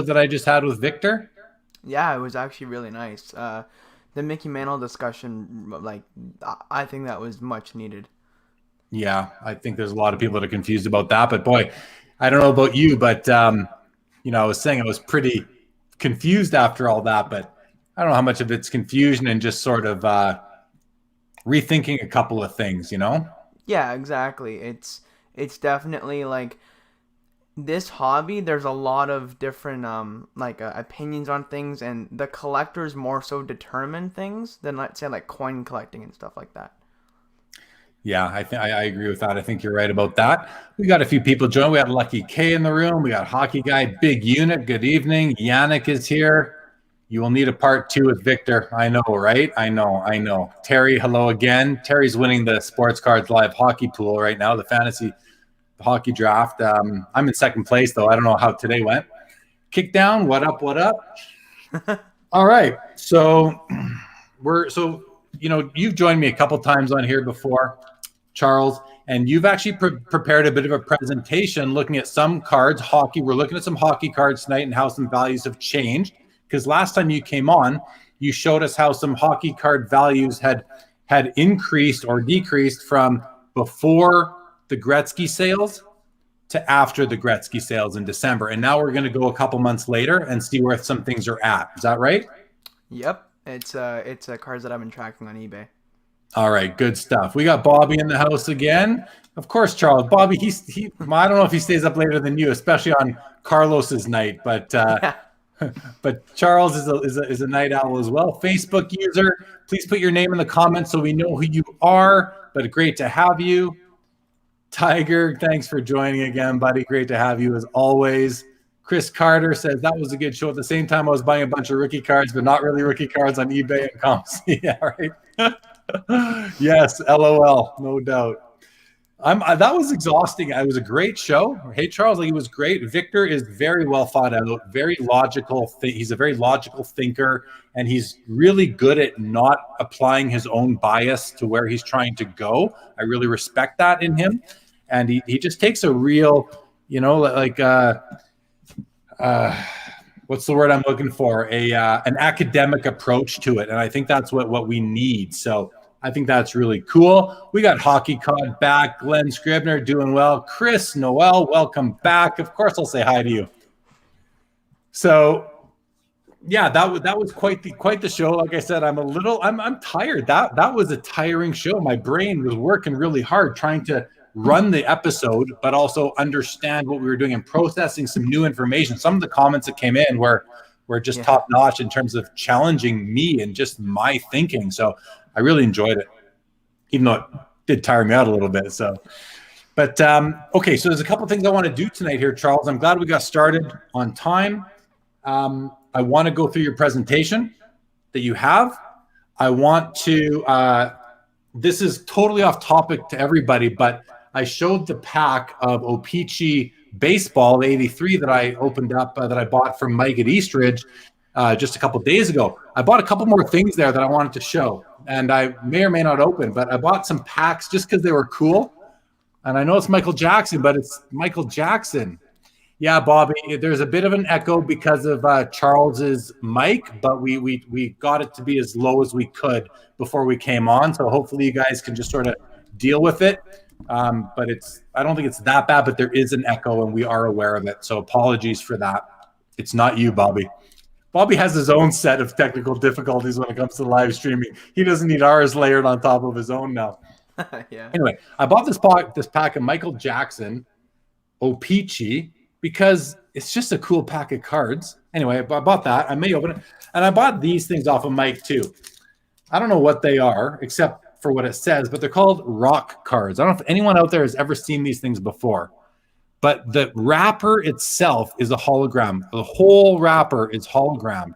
that I just had with Victor? Yeah, it was actually really nice. The Mickey Mantle discussion, like, I think that was much needed. Yeah, I think there's a lot of people that are confused about that. But boy, I don't know about you, but I was saying I was pretty confused after all that. But I don't know how much of it's confusion and just sort of rethinking a couple of things. Yeah, exactly. It's definitely like this hobby. There's a lot of different opinions on things, and the collectors more so determine things than, let's say, like coin collecting and stuff like that. Yeah, I agree with that. I think you're right about that. We got a few people join. We got Lucky K in the room. We got Hockey Guy, Big Unit. Good evening. Yannick is here. You will need a part two with Victor. I know, right? I know. Terry, hello again. Terry's winning the Sports Cards Live hockey pool right now, the fantasy hockey draft. I'm in second place, though. I don't know how today went. Kick down. What up? What up? All right. So you've joined me a couple times on here before, Charles, and you've actually prepared a bit of a presentation looking at some cards, hockey. We're looking at some hockey cards tonight and how some values have changed. Because last time you came on, you showed us how some hockey card values had increased or decreased from before the Gretzky sales to after the Gretzky sales in December. And now we're going to go a couple months later and see where some things are at. Is that right? Yep, it's cards that I've been tracking on eBay. All right, good stuff. We got Bobby in the house again. Of course, Charles. Bobby, I don't know if he stays up later than you, especially on Carlos's night, but Yeah. but Charles is a night owl as well. Facebook user, please put your name in the comments so we know who you are. But great to have you. Tiger, thanks for joining again, buddy. Great to have you as always. Chris Carter says that was a good show. At the same time, I was buying a bunch of rookie cards, but not really rookie cards on eBay and comps. Yeah, right. Yes, LOL, no doubt. That was exhausting. It was a great show. Hey, Charles, like, it was great. Victor is very well thought out, very logical. He's a very logical thinker, and he's really good at not applying his own bias to where he's trying to go. I really respect that in him, and he just takes a real, what's the word I'm looking for? An academic approach to it, and I think that's what we need. So I think that's really cool. We got Hockey Cod back. Glenn Scribner doing well. Chris Noel, welcome back. Of course, I'll say hi to you. So, yeah, that was quite the show. Like I said, I'm tired. That was a tiring show. My brain was working really hard trying to run the episode, but also understand what we were doing and processing some new information. Some of the comments that came in were just top notch in terms of challenging me and just my thinking. So I really enjoyed it, even though it did tire me out a little bit. So, but okay, so there's a couple things I want to do tonight here, Charles. I'm glad we got started on time. I want to go through your presentation that you have. I want to, this is totally off topic to everybody, but I showed the pack of O-Pee-Chee baseball, the 83 that I opened up, that I bought from Mike at Eastridge just a couple days ago. I bought a couple more things there that I wanted to show, and I may or may not open, but I bought some packs just because they were cool. And I know it's Michael Jackson, but it's Michael Jackson. Yeah, Bobby, there's a bit of an echo because of Charles's mic, but we got it to be as low as we could before we came on. So hopefully you guys can just sort of deal with it. But I don't think it's that bad, but there is an echo and we are aware of it. So apologies for that. It's not you, Bobby. Bobby has his own set of technical difficulties when it comes to live streaming. He doesn't need ours layered on top of his own now. Yeah. Anyway, I bought this pack of Michael Jackson O-Pee-Chee because it's just a cool pack of cards. Anyway, I bought that. I may open it. And I bought these things off of Mike too. I don't know what they are, except for what it says, but they're called rock cards. I don't know if anyone out there has ever seen these things before. But the wrapper itself is a hologram. The whole wrapper is hologrammed.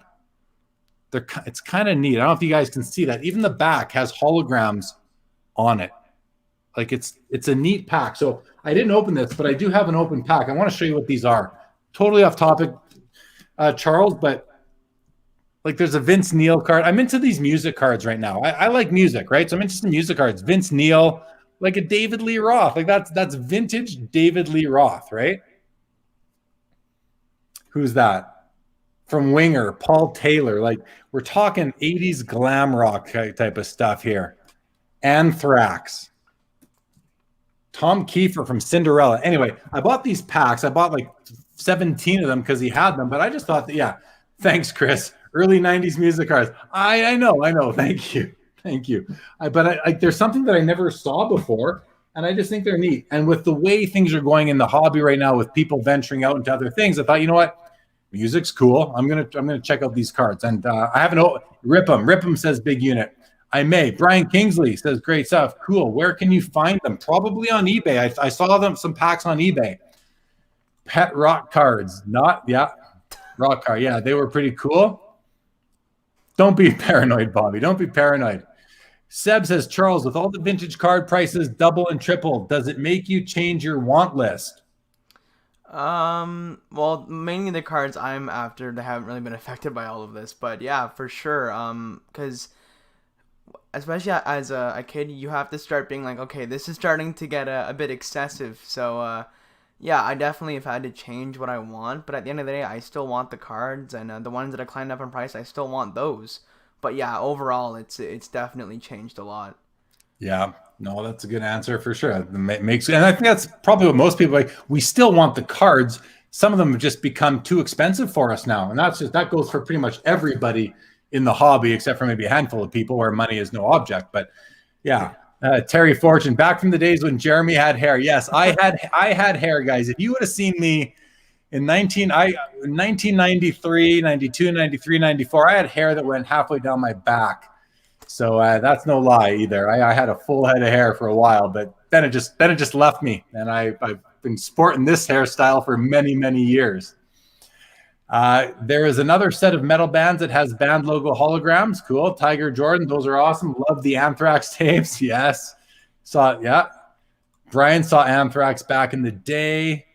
It's kind of neat. I don't know if you guys can see that. Even the back has holograms on it. Like it's a neat pack. So I didn't open this, but I do have an open pack. I want to show you what these are. Totally off topic, Charles, but like there's a Vince Neil card. I'm into these music cards right now. I like music, right? So I'm interested in music cards. Vince Neil, like a David Lee Roth. Like that's vintage David Lee Roth, right? Who's that? from Winger, Paul Taylor. Like, we're talking 80s glam rock type of stuff here. Anthrax. Tom Kiefer from Cinderella. Anyway, I bought these packs. I bought like 17 of them because he had them, but I just thought that, yeah, thanks, Chris. Early 90s music cards. I know. Thank you. But there's something that I never saw before, and I just think they're neat. And with the way things are going in the hobby right now, with people venturing out into other things, I thought, you know what? Music's cool. I'm gonna check out these cards. And I haven't. Rip 'em says big unit. I may. Brian Kingsley says great stuff. Cool. Where can you find them? Probably on eBay. I saw them some packs on eBay. Pet rock cards. Rock card. Yeah, they were pretty cool. Don't be paranoid, Bobby. Don't be paranoid. Seb says, Charles, with all the vintage card prices double and triple, does it make you change your want list? Well, mainly the cards I'm after that haven't really been affected by all of this, but yeah, for sure. Because especially as a kid, you have to start being like, okay, this is starting to get a bit excessive. So, yeah, I definitely have had to change what I want, but at the end of the day, I still want the cards, and the ones that are climbed up in price, I still want those. But yeah, overall, it's definitely changed a lot. Yeah, no, that's a good answer for sure. And I think that's probably what most people like. We still want the cards. Some of them have just become too expensive for us now, and that goes for pretty much everybody in the hobby, except for maybe a handful of people where money is no object. But yeah. Terry Fortune, back from the days when Jeremy had hair. Yes, I had hair, guys. If you would have seen me in 1993, 92, 93, 94, I had hair that went halfway down my back. So that's no lie either. I had a full head of hair for a while, but then it just left me, and I've been sporting this hairstyle for many, many years. There is another set of metal bands that has band logo holograms. Cool. Tiger Jordan. Those are awesome. Love the Anthrax tapes. Yes. Brian saw Anthrax back in the day.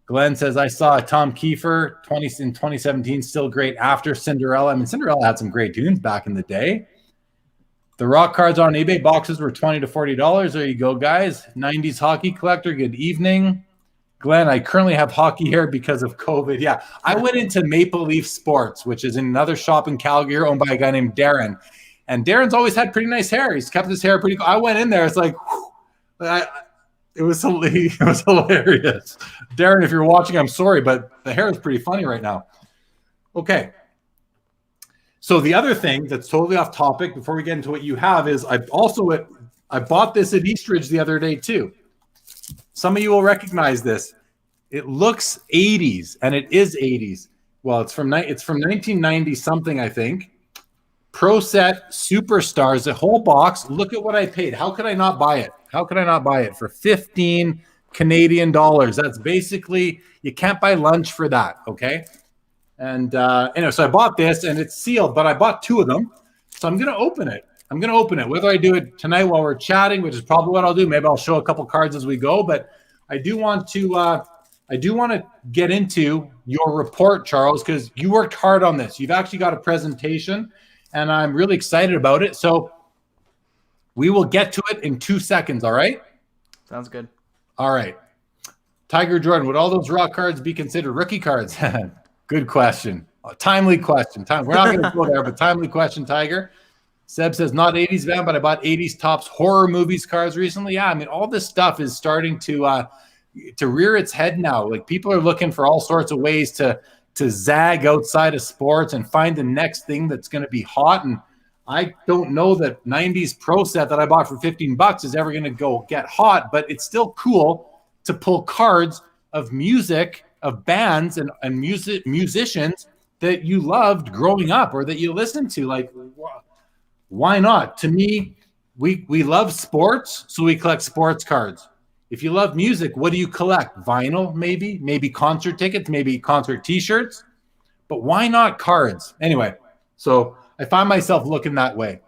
Glenn says, I saw Tom Kiefer in 2017. Still great after Cinderella. I mean, Cinderella had some great tunes back in the day. The rock cards on eBay boxes were $20 to $40. There you go, guys. 90s hockey collector. Good evening. Glenn, I currently have hockey hair because of COVID. Yeah, I went into Maple Leaf Sports, which is another shop in Calgary owned by a guy named Darren. And Darren's always had pretty nice hair. He's kept his hair pretty cool. I went in there. It's like, it was hilarious. Darren, if you're watching, I'm sorry, but the hair is pretty funny right now. Okay. So the other thing that's totally off topic before we get into what you have is I bought this at Eastridge the other day too. Some of you will recognize this. It looks 80s, and it is 80s. Well, it's from 1990 something, I think. Pro Set Superstars, the whole box. Look at what I paid. How could I not buy it? For 15 Canadian dollars? That's basically, you can't buy lunch for that, okay? And anyway, so I bought this, and it's sealed, but I bought two of them, so I'm going to open it. Whether I do it tonight while we're chatting, which is probably what I'll do. Maybe I'll show a couple cards as we go, but I do want to get into your report, Charles, because you worked hard on this. You've actually got a presentation, and I'm really excited about it. So we will get to it in 2 seconds. All right? Sounds good. All right. Tiger Jordan, would all those rock cards be considered rookie cards? Good question. Timely question. We're not going to go there, but timely question, Tiger. Seb says, not 80s van, but I bought 80s tops horror movies cards recently. Yeah, I mean, all this stuff is starting to rear its head now. Like, people are looking for all sorts of ways to zag outside of sports and find the next thing that's going to be hot. And I don't know that 90s Pro Set that I bought for $15 is ever going to go get hot, but it's still cool to pull cards of music, of bands and musicians that you loved growing up or that you listened to. Like, why not? To me, we love sports, so we collect sports cards. If you love music, what do you collect? Vinyl, maybe concert tickets, maybe concert t-shirts, but why not cards? Anyway, so I find myself looking that way.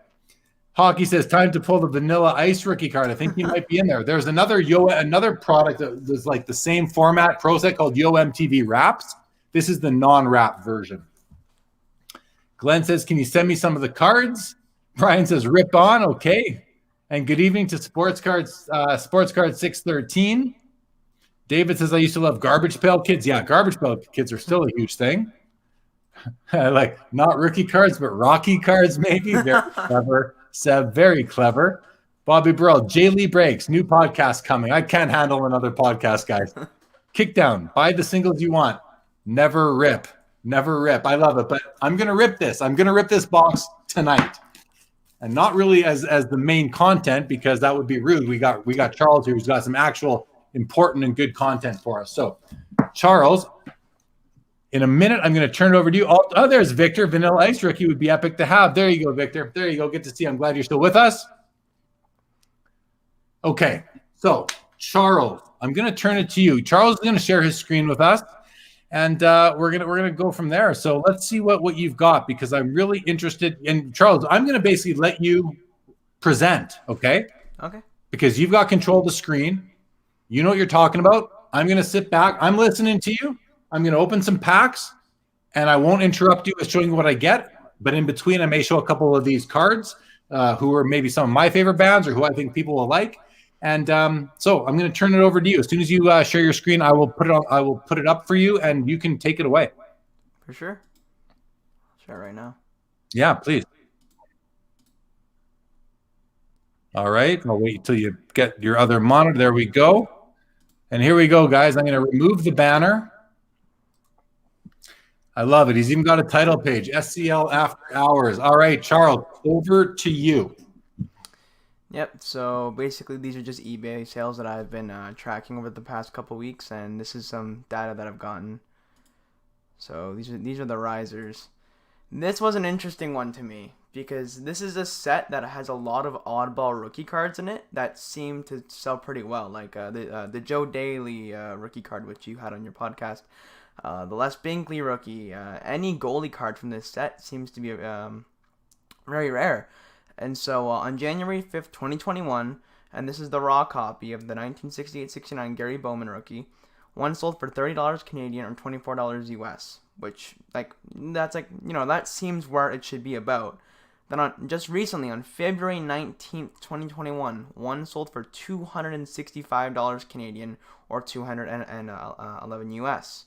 Hockey says, time to pull the Vanilla Ice rookie card. I think he might be in there. There's another product that's like the same format, Pro Set, called Yo MTV Wraps. This is the non-wrap version. Glenn says, can you send me some of the cards? Brian says, rip on. Okay. And good evening to Sports Cards 613. David says, I used to love Garbage Pail Kids. Yeah, Garbage Pail Kids are still a huge thing. Like not rookie cards, but Rocky cards, maybe. Very clever, Seb. Very clever. Bobby Burrell, J. Lee Breaks, new podcast coming. I can't handle another podcast, guys. Kickdown, buy the singles you want. Never rip. Never rip. I love it. But I'm gonna rip this. I'm gonna rip this box tonight. And not really as the main content, because that would be rude. We got Charles here who's got some actual important and good content for us. So Charles, in a minute, I'm going to turn it over to you. Oh, there's Victor. Vanilla Ice Rookie would be epic to have. There you go, Victor. There you go. Good to see you. I'm glad you're still with us. Okay. So, Charles, I'm going to turn it to you. Charles is going to share his screen with us, and we're gonna go from there. So let's see what you've got, because I'm really interested. And Charles, I'm going to basically let you present, okay? Okay. Because you've got control of the screen. You know what you're talking about. I'm going to sit back. I'm listening to you. I'm going to open some packs, and I won't interrupt you with showing you what I get. But in between, I may show a couple of these cards, who are maybe some of my favorite bands or who I think people will like. And so I'm going to turn it over to you. As soon as you share your screen, I will put it on. I will put it up for you, and you can take it away. For sure. I'll share it right now. Yeah, please. All right. I'll wait until you get your other monitor. There we go. And here we go, guys. I'm going to remove the banner. I love it. He's even got a title page, SCL After Hours. All right, Charles, over to you. Yep, so basically these are just eBay sales that I've been tracking over the past couple weeks, and this is some data that I've gotten. So these are the risers. This was an interesting one to me, because this is a set that has a lot of oddball rookie cards in it that seem to sell pretty well, like the Joe Daly rookie card, which you had on your podcast. The Les Binkley rookie, any goalie card from this set seems to be very rare. And so on January 5th, 2021, and this is the raw copy of the 1968-69 Gary Bowman rookie, one sold for $30 Canadian or $24 US, which, that's that seems where it should be about. Then just recently, on February 19th, 2021, one sold for $265 Canadian or $211 US.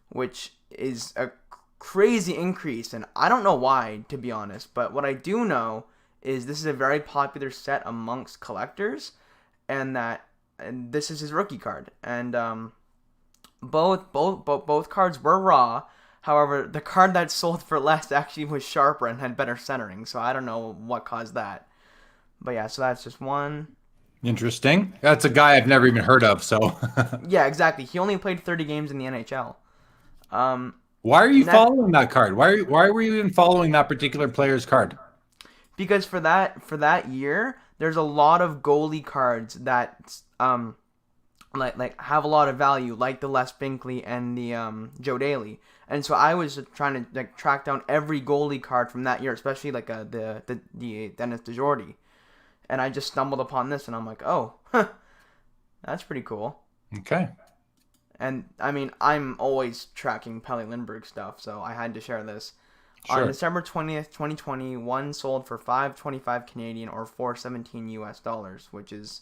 Which is a crazy increase, and I don't know why, to be honest, but what I do know is this is a very popular set amongst collectors, and this is his rookie card, and both cards were raw. However, the card that sold for less actually was sharper and had better centering, so I don't know what caused that. But yeah, so that's just one. Interesting. That's a guy I've never even heard of, so. Yeah, exactly. He only played 30 games in the NHL. Why are you following that card? Why were you even following that particular player's card? Because for that year, there's a lot of goalie cards that like have a lot of value, like the Les Binkley and the Joe Daly. And so I was trying to track down every goalie card from that year, especially the Dennis DeJordy. And I just stumbled upon this, and I'm like, oh, that's pretty cool. Okay. And, I mean, I'm always tracking Pelle Lindbergh stuff, so I had to share this. Sure. On December 20th, 2020, one sold for $525 Canadian or $417 US, which is,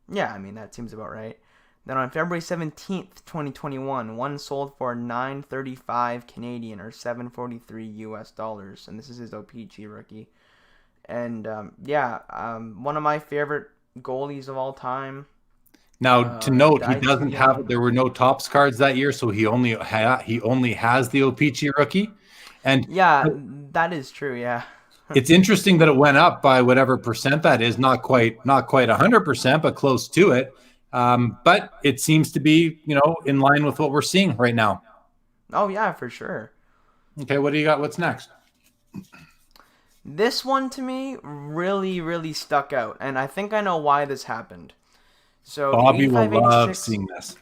yeah, I mean, that seems about right. Then on February 17th, 2021, one sold for $935 Canadian or $743 US, and this is his OPG rookie. And, one of my favorite goalies of all time. Now, to note, he doesn't have. There were no tops cards that year, so he only has the OPG rookie. And yeah, that is true. Yeah, it's interesting that it went up by whatever percent that is. Not quite 100%, but close to it. But it seems to be, in line with what we're seeing right now. Oh yeah, for sure. Okay, what do you got? What's next? This one to me really, really stuck out, and I think I know why this happened. So Bobby will love seeing this.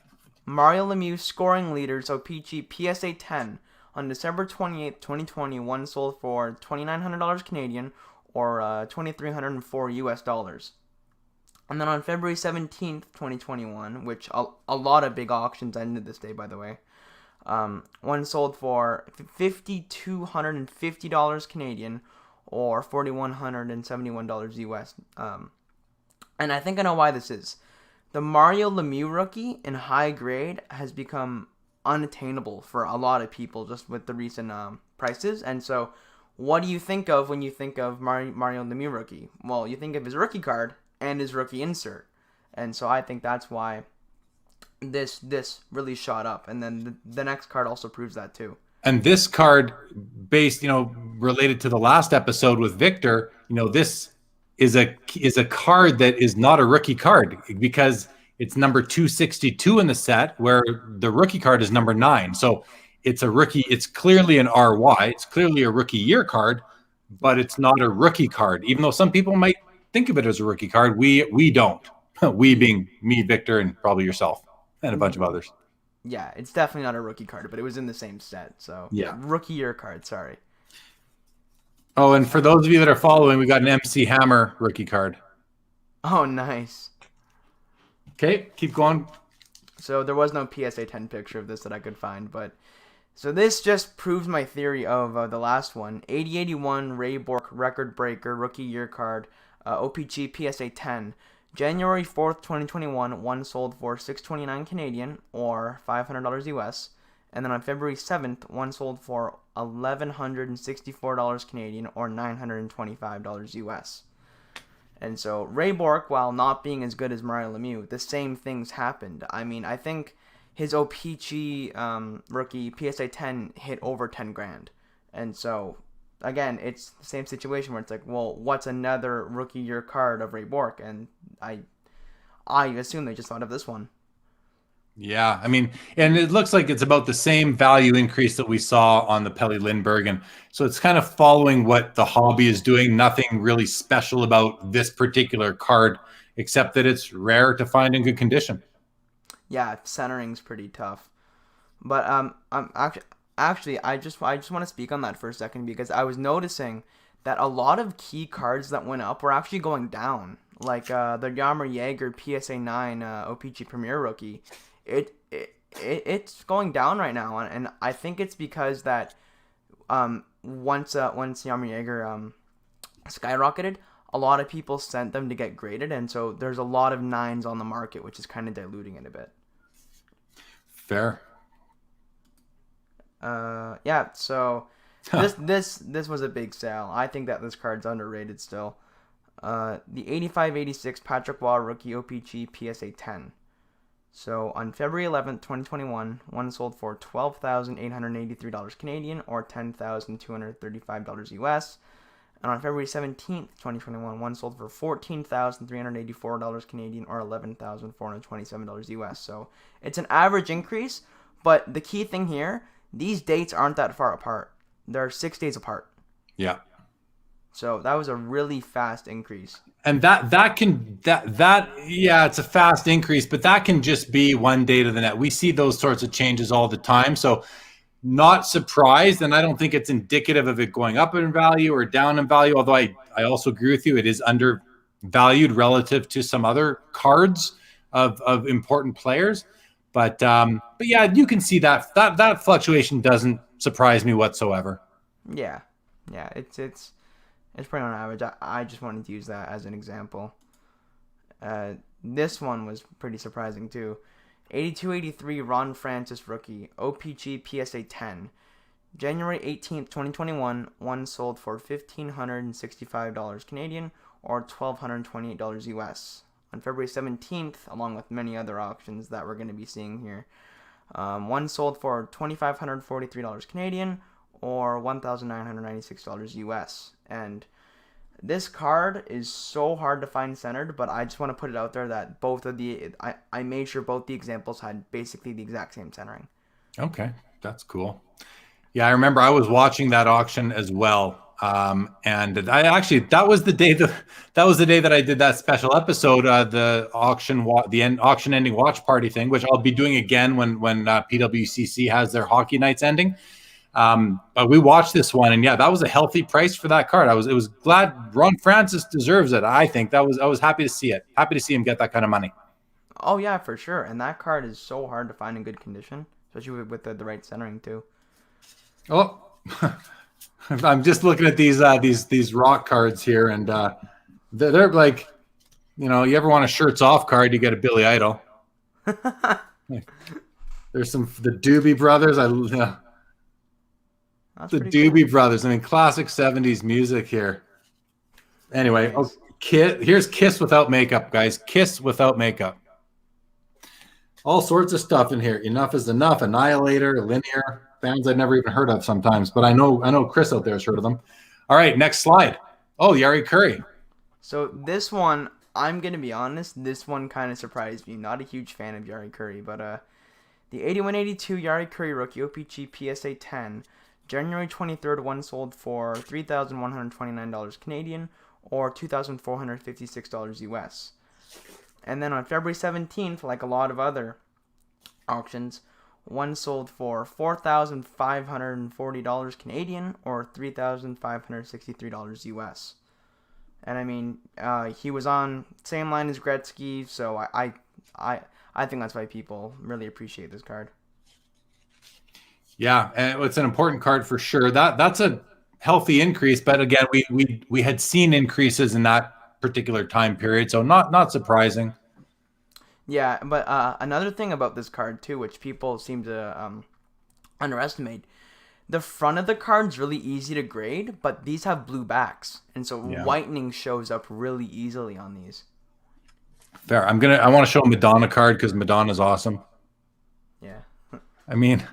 Mario Lemieux scoring leaders OPG PSA 10 on December 28th, 2020, one sold for $2,900 Canadian or $2,304 US. And then on February 17th, 2021, which a lot of big auctions ended this day, by the way, one sold for $5,250 Canadian or $4,171 US. And I think I know why this is. The Mario Lemieux rookie in high grade has become unattainable for a lot of people just with the recent prices. And so, what do you think of when you think of Mario Lemieux rookie? Well, you think of his rookie card and his rookie insert, and so I think that's why this really shot up. And then the next card also proves that too. And this card, based, related to the last episode with Victor, this is a card that is not a rookie card because it's number 262 in the set, where the rookie card is number 9. So it's a rookie. It's clearly an RY. It's clearly a rookie year card, but it's not a rookie card. Even though some people might think of it as a rookie card, we don't. We being me, Victor, and probably yourself and a bunch of others. Yeah, it's definitely not a rookie card, but it was in the same set. So yeah, rookie year card. Sorry. Oh, and for those of you that are following, we got an MC Hammer rookie card. Oh, nice. Okay, keep going. So there was no PSA 10 picture of this that I could find, but so this just proves my theory of the last one. 8081 Ray Bork record breaker rookie year card, OPG PSA 10. January 4th, 2021, one sold for $629 Canadian or $500 US. And then on February 7th, one sold for $1,164 Canadian or $925 US. And so Ray Bork, while not being as good as Mario Lemieux, the same things happened. I mean, I think his OPG rookie PSA 10 hit over 10 grand. And so, again, it's the same situation where it's like, well, what's another rookie year card of Ray Bork? And I assume they just thought of this one. Yeah, I mean, and it looks like it's about the same value increase that we saw on the Pelle Lindbergh. And so it's kind of following what the hobby is doing. Nothing really special about this particular card, except that it's rare to find in good condition. Yeah, centering's pretty tough. But actually, I just want to speak on that for a second because I was noticing that a lot of key cards that went up were actually going down. Like the Jaromir Jagr PSA 9 OPG Premier rookie. It's going down right now, and I think it's because that once Jaromir Jagr skyrocketed, a lot of people sent them to get graded, and so there's a lot of 9s on the market, which is kind of diluting it a bit. Fair. Yeah. So this was a big sale. I think that this card's underrated still. The 85-86 Patrick Waugh rookie OPG PSA 10. So on February 11th, 2021, one sold for $12,883 Canadian or $10,235 US. And on February 17th, 2021, one sold for $14,384 Canadian or $11,427 US. So it's an average increase, but the key thing here, these dates aren't that far apart. They're 6 days apart. Yeah. So that was a really fast increase. And yeah, it's a fast increase, but that can just be one day to the net. We see those sorts of changes all the time. So not surprised, and I don't think it's indicative of it going up in value or down in value, although I also agree with you, it is undervalued relative to some other cards of important players. But yeah, you can see that fluctuation doesn't surprise me whatsoever. Yeah, it's pretty on average. I just wanted to use that as an example. This one was pretty surprising too. 82-83 Ron Francis rookie, OPG PSA 10. January 18th, 2021, one sold for $1,565 Canadian or $1,228 US. On February 17th, along with many other auctions that we're going to be seeing here, one sold for $2,543 Canadian or $1,996 US. And this card is so hard to find centered, but I just want to put it out there that I made sure both the examples had basically the exact same centering. Okay, that's cool. Yeah, I remember I was watching that auction as well, and that was the day that I did that special episode, the auction ending watch party thing, which I'll be doing again when PWCC has their hockey nights ending. But we watched this one, and yeah, that was a healthy price for that card. It was glad Ron Francis deserves it. I think I was happy to see it. Happy to see him get that kind of money. Oh yeah, for sure. And that card is so hard to find in good condition, especially with the right centering too. Oh, I'm just looking at these rock cards here, and they're like, you ever want a shirts off card, you get a Billy Idol. There's the Doobie Brothers. That's The pretty cool. Doobie Brothers. I mean, classic 70s music here. Anyway, Nice. here's Kiss without makeup, guys. Kiss without makeup. All sorts of stuff in here. Enough is Enough, Annihilator, Linear, bands I've never even heard of sometimes, but I know Chris out there has heard of them. All right, next slide. Oh, Yari Curry. So this one, I'm gonna be honest, this one kind of surprised me. Not a huge fan of Yari Curry, but the 8182 Yari Curry rookie OPG PSA 10, January 23rd, one sold for $3,129 Canadian or $2,456 US. And then on February 17th, like a lot of other auctions, one sold for $4,540 Canadian or $3,563 US. And I mean, he was on same line as Gretzky, so I think that's why people really appreciate this card. Yeah, and it's an important card for sure. That's a healthy increase, but again, we had seen increases in that particular time period, so not surprising. Yeah, but another thing about this card too, which people seem to underestimate, the front of the card's really easy to grade, but these have blue backs, and so whitening shows up really easily on these. Fair. I want to show a Madonna card because Madonna's awesome. Yeah. I mean,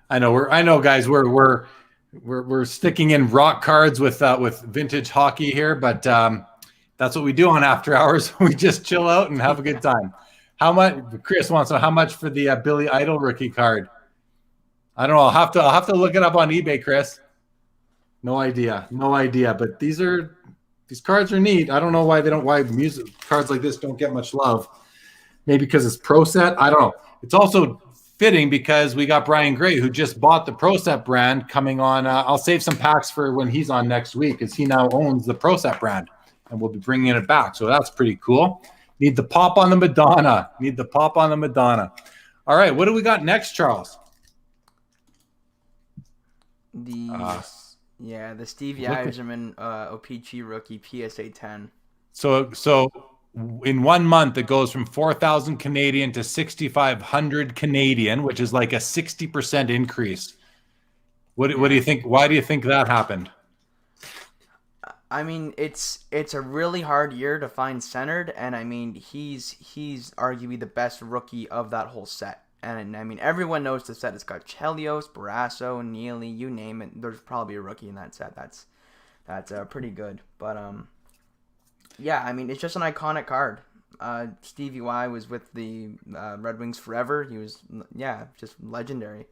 I know, guys. We're sticking in rock cards with vintage hockey here, but that's what we do on After Hours. We just chill out and have a good time. How much? Chris wants to know how much for the Billy Idol rookie card. I don't know. I'll have to look it up on eBay, Chris. No idea. But these cards are neat. I don't know why music cards like this don't get much love. Maybe because it's Pro Set. I don't know. It's also fitting because we got Brian Gray, who just bought the Pro Set brand, coming on. I'll save some packs for when he's on next week, because he now owns the Pro Set brand, and we'll be bringing it back. So that's pretty cool. Need the pop on the Madonna. All right, what do we got next, Charles? The Stevie Eiserman OPG rookie PSA 10. So in 1 month it goes from 4,000 Canadian to 6,500 Canadian, which is like a 60% increase. What do you think? Why do you think that happened? I mean, it's a really hard year to find centered, and I mean he's arguably the best rookie of that whole set. And I mean, everyone knows the set has got Chelios, Barrasso, Neely, you name it. There's probably a rookie in that set. That's pretty good. But yeah, I mean, it's just an iconic card. Stevie Y was with the Red Wings forever. He was just legendary.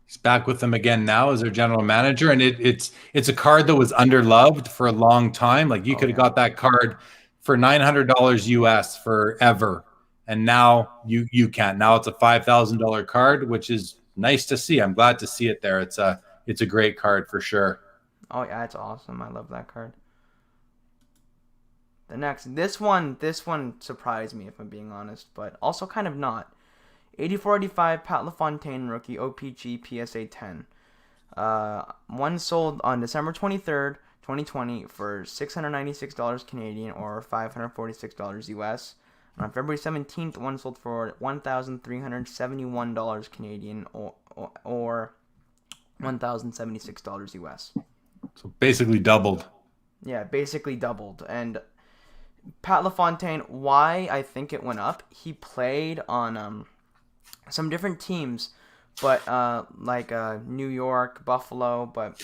He's back with them again now as their general manager, and it's a card that was underloved for a long time. Like you could have got that card for $900 US forever. And now you can't. Now it's a $5,000 card, which is nice to see. I'm glad to see it there. It's a great card for sure. Oh yeah, it's awesome. I love that card. This one surprised me, if I'm being honest, but also kind of not. 8485 Pat LaFontaine rookie OPG PSA 10. One sold on December 23rd, 2020 for $696 Canadian or $546 US. On February 17th, one sold for $1,371 Canadian or $1,076 US. So basically doubled. Yeah, basically doubled. And Pat LaFontaine, why I think it went up, he played on some different teams, but like New York, Buffalo, but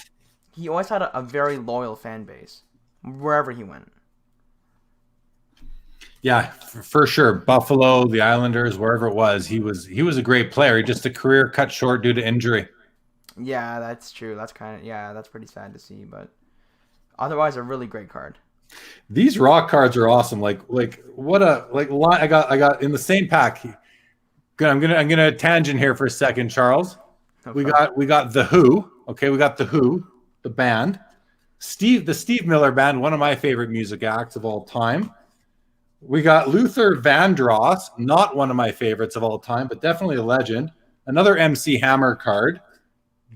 he always had a very loyal fan base wherever he went. Yeah, for sure. Buffalo, the Islanders, wherever it was, he was a great player. Just a career cut short due to injury. Yeah, that's true. That's pretty sad to see, but otherwise a really great card. These rock cards are awesome. I got in the same pack. I'm gonna tangent here for a second, Charles. We got the Who. Okay, we got the Who, the band. The Steve Miller Band, one of my favorite music acts of all time. We got Luther Vandross, not one of my favorites of all time, but definitely a legend. Another MC Hammer card.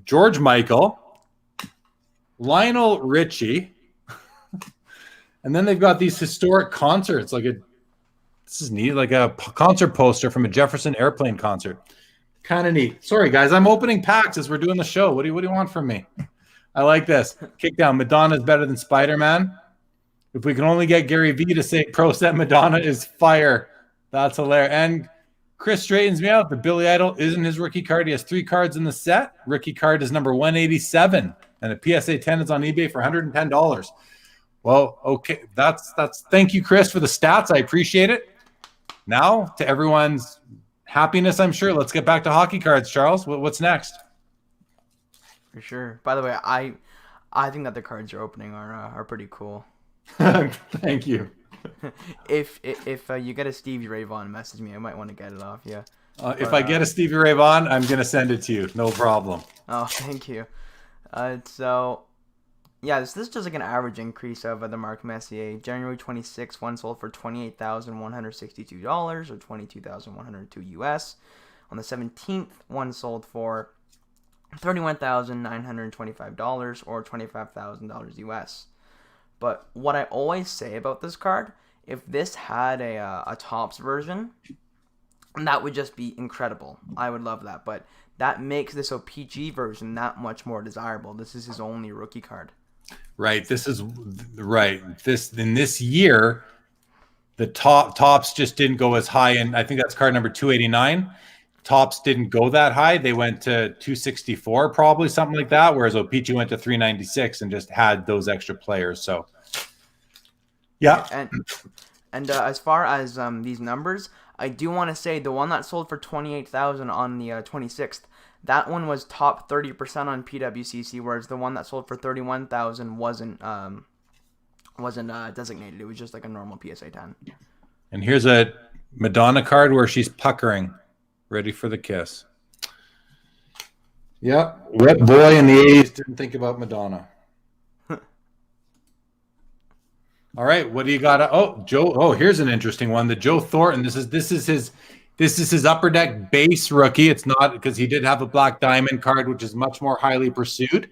George Michael. Lionel Richie. And then they've got these historic concerts, this is neat, like a concert poster from a Jefferson Airplane concert. Kind of neat. Sorry, guys, I'm opening packs as we're doing the show. What do you want from me? I like this. Kick down. Madonna is better than Spider-Man. If we can only get Gary V to say Pro Set Madonna is fire. That's hilarious. And Chris straightens me out. The Billy Idol isn't his rookie card. He has 3 cards in the set. Rookie card is number 187. And a PSA 10 is on eBay for $110. Well, okay. That's thank you, Chris, for the stats. I appreciate it. Now, to everyone's happiness, I'm sure. Let's get back to hockey cards, Charles. What's next? For sure. By the way, I think that the cards you're opening are pretty cool. Thank you. If you get a Stevie Ray Vaughan, message me. I might want to get it off you. If I get a Stevie Ray Vaughan, I'm gonna send it to you. No problem. Oh, thank you. So yeah, this is just like an average increase of the Mark Messier. January 26th, one sold for $28,162 or $22,102 US. On the 17th, one sold for $31,925 or $25,000 US. But what I always say about this card, if this had a Topps version, that would just be incredible. I would love that. But that makes this OPG version that much more desirable. This is his only rookie card. Right. This is right. In this year, the Topps just didn't go as high, and I think that's card number 289. Topps didn't go that high. They went to 264, probably something like that. Whereas OPG went to 396 and just had those extra players. So, yeah. And as far as these numbers, I do want to say the one that sold for $28,000 on the 26th, that one was top 30% on PWCC, whereas the one that sold for $31,000 wasn't designated. It was just like a normal PSA 10. And here's a Madonna card where she's puckering, ready for the kiss. Yep. What boy in the 80s didn't think about Madonna? All right, what do you got? Oh, Joe. Oh, here's an interesting one. The Joe Thornton. This is his Upper Deck base rookie. It's not because he did have a Black Diamond card, which is much more highly pursued.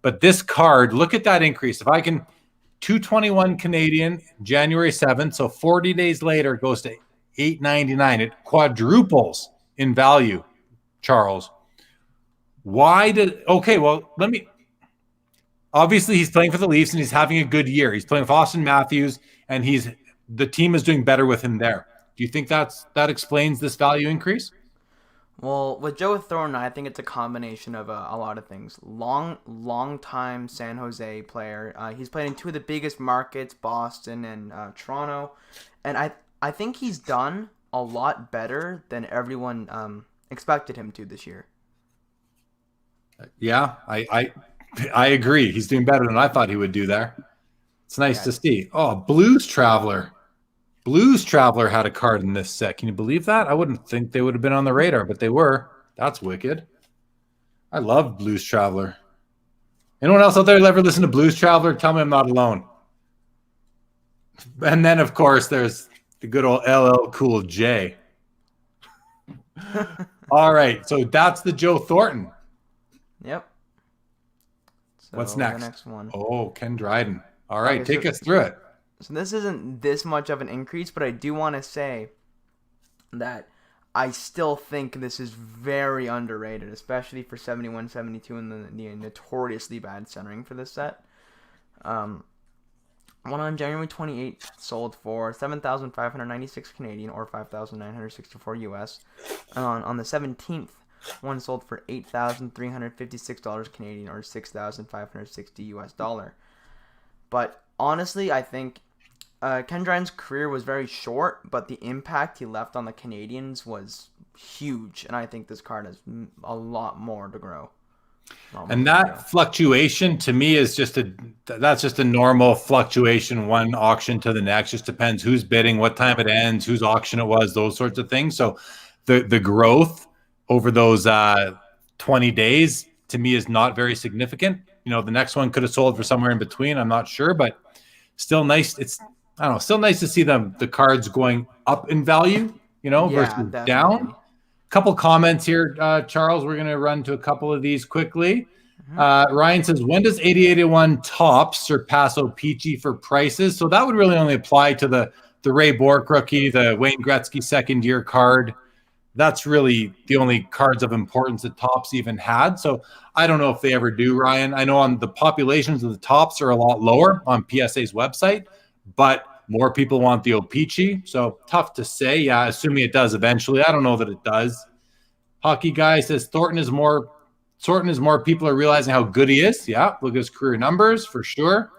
But this card, look at that increase. If I can, 221 Canadian, January 7th. So 40 days later, it goes to $899. It quadruples in value, Charles. Why did? Okay, well, let me. Obviously, he's playing for the Leafs and he's having a good year. He's playing with Austin Matthews, and the team is doing better with him there. Do you think that explains this value increase? Well, with Joe Thornton, I think it's a combination of a lot of things. Long time San Jose player. He's played in 2 of the biggest markets, Boston and Toronto, and I think he's done a lot better than everyone expected him to this year. Yeah, I agree. He's doing better than I thought he would do there. It's nice to see. Oh, Blues Traveler. Blues Traveler had a card in this set. Can you believe that? I wouldn't think they would have been on the radar, but they were. That's wicked. I love Blues Traveler. Anyone else out there ever listen to Blues Traveler? Tell me I'm not alone. And then, of course, there's the good old LL Cool J. All right, so that's the Joe Thornton. Yep. So what's next? The next one. Oh, Ken Dryden. All right, okay, take us through it. So this isn't this much of an increase, but I do want to say that I still think this is very underrated, especially for 71, 72 and the notoriously bad centering for this set. One on January 28th sold for 7,596 Canadian or 5,964 US. On the 17th, one sold for $8,356 Canadian or 6,560 US dollar. But honestly, I think Ken Dryden's career was very short, but the impact he left on the Canadians was huge, and I think this card has a lot more to grow. And that fluctuation to me is that's just a normal fluctuation, one auction to the next. Just depends who's bidding, what time it ends, whose auction it was, those sorts of things. So the growth over those 20 days to me is not very significant. You know, the next one could have sold for somewhere in between. I'm not sure, but still nice. Still nice to see the cards going up in value, versus definitely down. Couple comments here, Charles. We're going to run to a couple of these quickly. Ryan says, when does 8081 Topps surpass OPG for prices? So that would really only apply to the Ray Bourque rookie, the Wayne Gretzky second-year card, that's really the only cards of importance that Topps even had. So I don't know if they ever do, Ryan. I know on the populations of the Topps are a lot lower on PSA's website, but more people want the O-Pee-Chee. So tough to say. Yeah, assuming it does eventually. I don't know that it does. Hockey guy says Thornton is more people are realizing how good he is. Yeah, look at his career numbers for sure.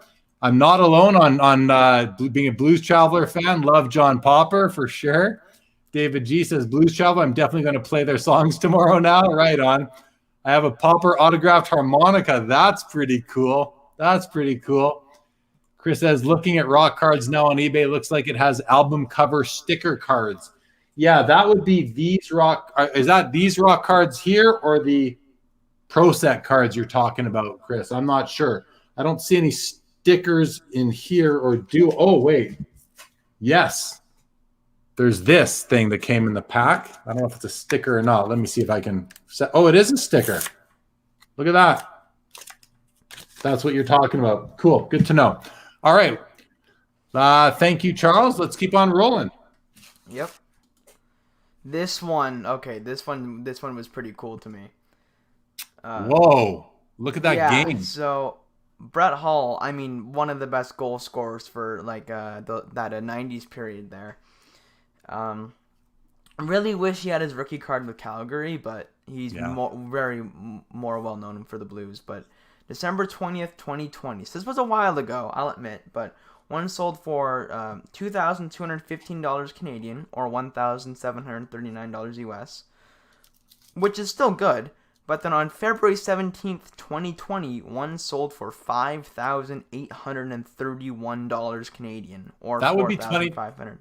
I'm not alone on being a Blues Traveler fan. Love John Popper for sure. David G says Blues Traveler. I'm definitely going to play their songs tomorrow now. Right on. I have a Popper autographed harmonica. That's pretty cool. That's pretty cool. Chris says looking at rock cards now on eBay looks like it has album cover sticker cards. Yeah, that would be these rock. Is that these rock cards here or the Pro Set cards you're talking about, Chris? I'm not sure. I don't see any stickers in here or do. Oh, wait. Yes. There's this thing that came in the pack. I don't know if it's a sticker or not. Let me see if I can set. Oh, it is a sticker. Look at that. That's what you're talking about. Cool. Good to know. All right. Thank you, Charles. Let's keep on rolling. Yep. This one was pretty cool to me. Whoa. Look at that game. So Brett Hull, I mean, one of the best goal scorers for like that 90s period there. Really wish he had his rookie card with Calgary, but he's very more well known for the Blues. But December 20th, 2020. So this was a while ago, I'll admit, but one sold for $2,215 Canadian or $1,739 US, which is still good. But then on February 17th, 2020, one sold for $5,831 Canadian or $4,500.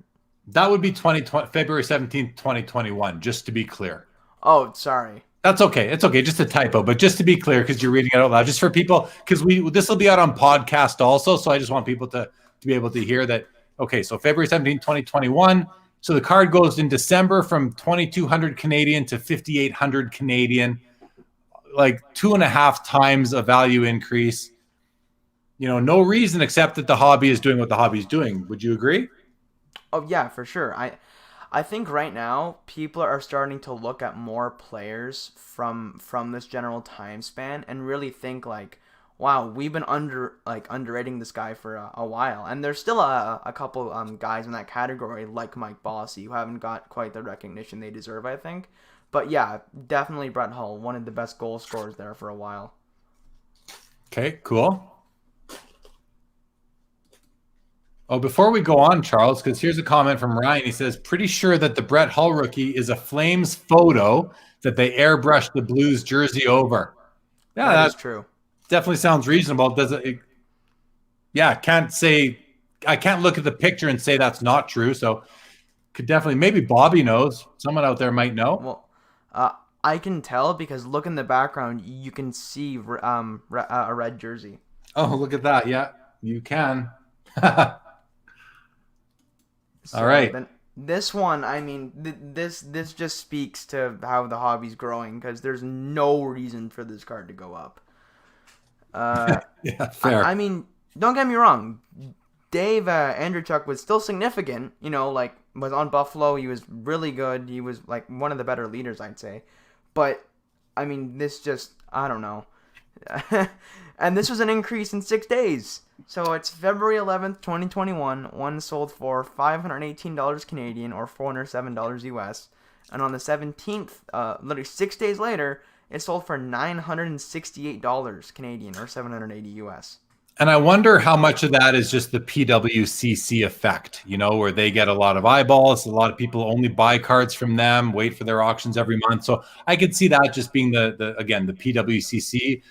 That would be February 17th, 2021, just to be clear. Oh, sorry. That's okay. It's okay. Just a typo, but just to be clear, because you're reading it out loud, just for people, because this will be out on podcast also, so I just want people to be able to hear that. Okay, so February 17th, 2021. So the card goes in December from 2,200 Canadian to 5,800 Canadian, like 2.5 times a value increase. You know, no reason except that the hobby is doing what the hobby is doing. Would you agree? Oh yeah, for sure. I think right now people are starting to look at more players from this general time span and really think like, wow, we've been underrating this guy for a while. And there's still a couple guys in that category like Mike Bossy who haven't got quite the recognition they deserve, I think. But yeah, definitely Brett Hull, one of the best goal scorers there for a while. Okay, cool. Oh, before we go on, Charles, because here's a comment from Ryan. He says, pretty sure that the Brett Hull rookie is a Flames photo that they airbrushed the Blues jersey over. Yeah, that's true. Definitely sounds reasonable. Does it? Yeah, I can't look at the picture and say that's not true. So could definitely, maybe Bobby knows. Someone out there might know. Well, I can tell because look in the background. You can see a red jersey. Oh, look at that. Yeah, you can. So all right. Then this one, I mean, this just speaks to how the hobby's growing because there's no reason for this card to go up. Yeah, fair. I mean, don't get me wrong. Dave Andreychuk was still significant. You know, like was on Buffalo. He was really good. He was like one of the better leaders, I'd say. But I mean, this just I don't know. And this was an increase in 6 days. So it's February 11th, 2021. One sold for $518 Canadian or $407 US. And on the 17th, literally 6 days later, it sold for $968 Canadian or $780 US. And I wonder how much of that is just the PWCC effect, you know, where they get a lot of eyeballs. A lot of people only buy cards from them, wait for their auctions every month. So I could see that just being the PWCC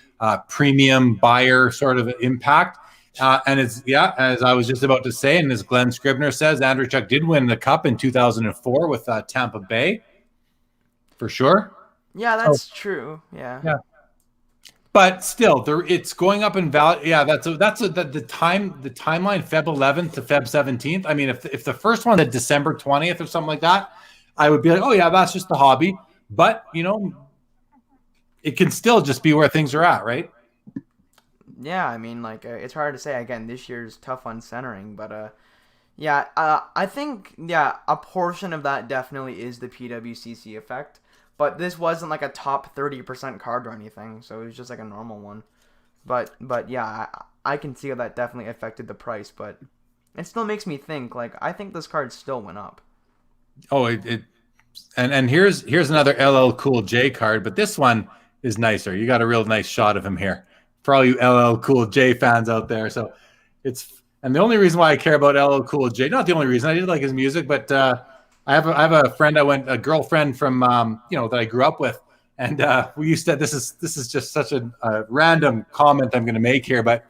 premium buyer sort of impact. And as I was just about to say, and as Glenn Scribner says, Andreychuk did win the Cup in 2004 with Tampa Bay, for sure. Yeah, that's true. Yeah. But still, it's going up in value. Yeah, the timeline Feb 11th to Feb 17th. I mean, if the first one at December 20th or something like that, I would be like, oh yeah, that's just the hobby. But you know, it can still just be where things are at, right? Yeah, I mean, like it's hard to say. Again, this year's tough on centering, but Yeah, I think a portion of that definitely is the PWCC effect, but this wasn't like a top 30% card or anything, so it was just like a normal one. But yeah, I can see how that definitely affected the price, but it still makes me think. Like I think this card still went up. Oh, it and here's another LL Cool J card, but this one is nicer. You got a real nice shot of him here for all you LL Cool J fans out there. So it's and the only reason why I care about LL Cool J, not the only reason, I did like his music, but I have a friend a girlfriend from that I grew up with, and we used to. This is just such a random comment I'm going to make here, but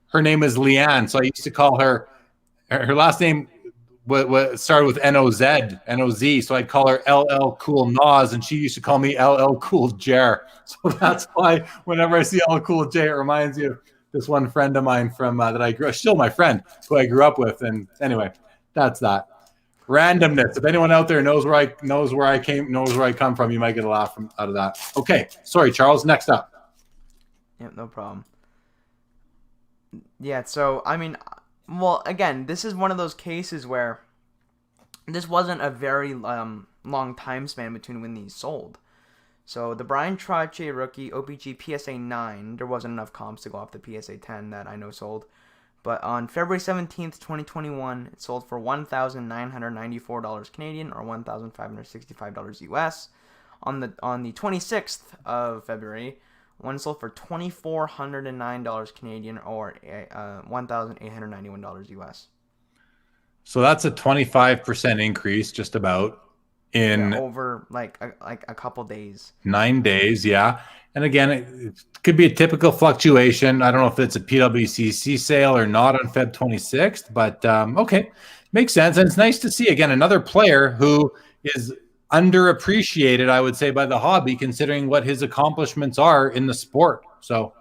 her name is Leanne, so I used to call her last name what started with Noz, so I'd call her LL Cool Nas, and she used to call me LL Cool Jer. So that's why whenever I see LL Cool J, it reminds you of this one friend of mine from that I grew, still my friend who I grew up with. And anyway, that's that randomness. If anyone out there knows where I come from, you might get a laugh out of that. Okay, sorry, Charles. Next up. Yep, no problem. Yeah, so I mean, well, again, this is one of those cases where this wasn't a very long time span between when these sold. So the Brian Trottier rookie OPG PSA 9, there wasn't enough comps to go off the PSA 10 that I know sold. But on February 17th, 2021, it sold for $1,994 Canadian or $1,565 US. On the 26th of February, one sold for $2,409 Canadian or $1,891 US. So that's a 25% increase, just about Yeah, in over like a couple days. 9 days. Yeah. And again, it could be a typical fluctuation. I don't know if it's a PWCC sale or not on Feb 26th, but okay, makes sense. And it's nice to see, again, another player who is underappreciated, I would say, by the hobby, considering what his accomplishments are in the sport. So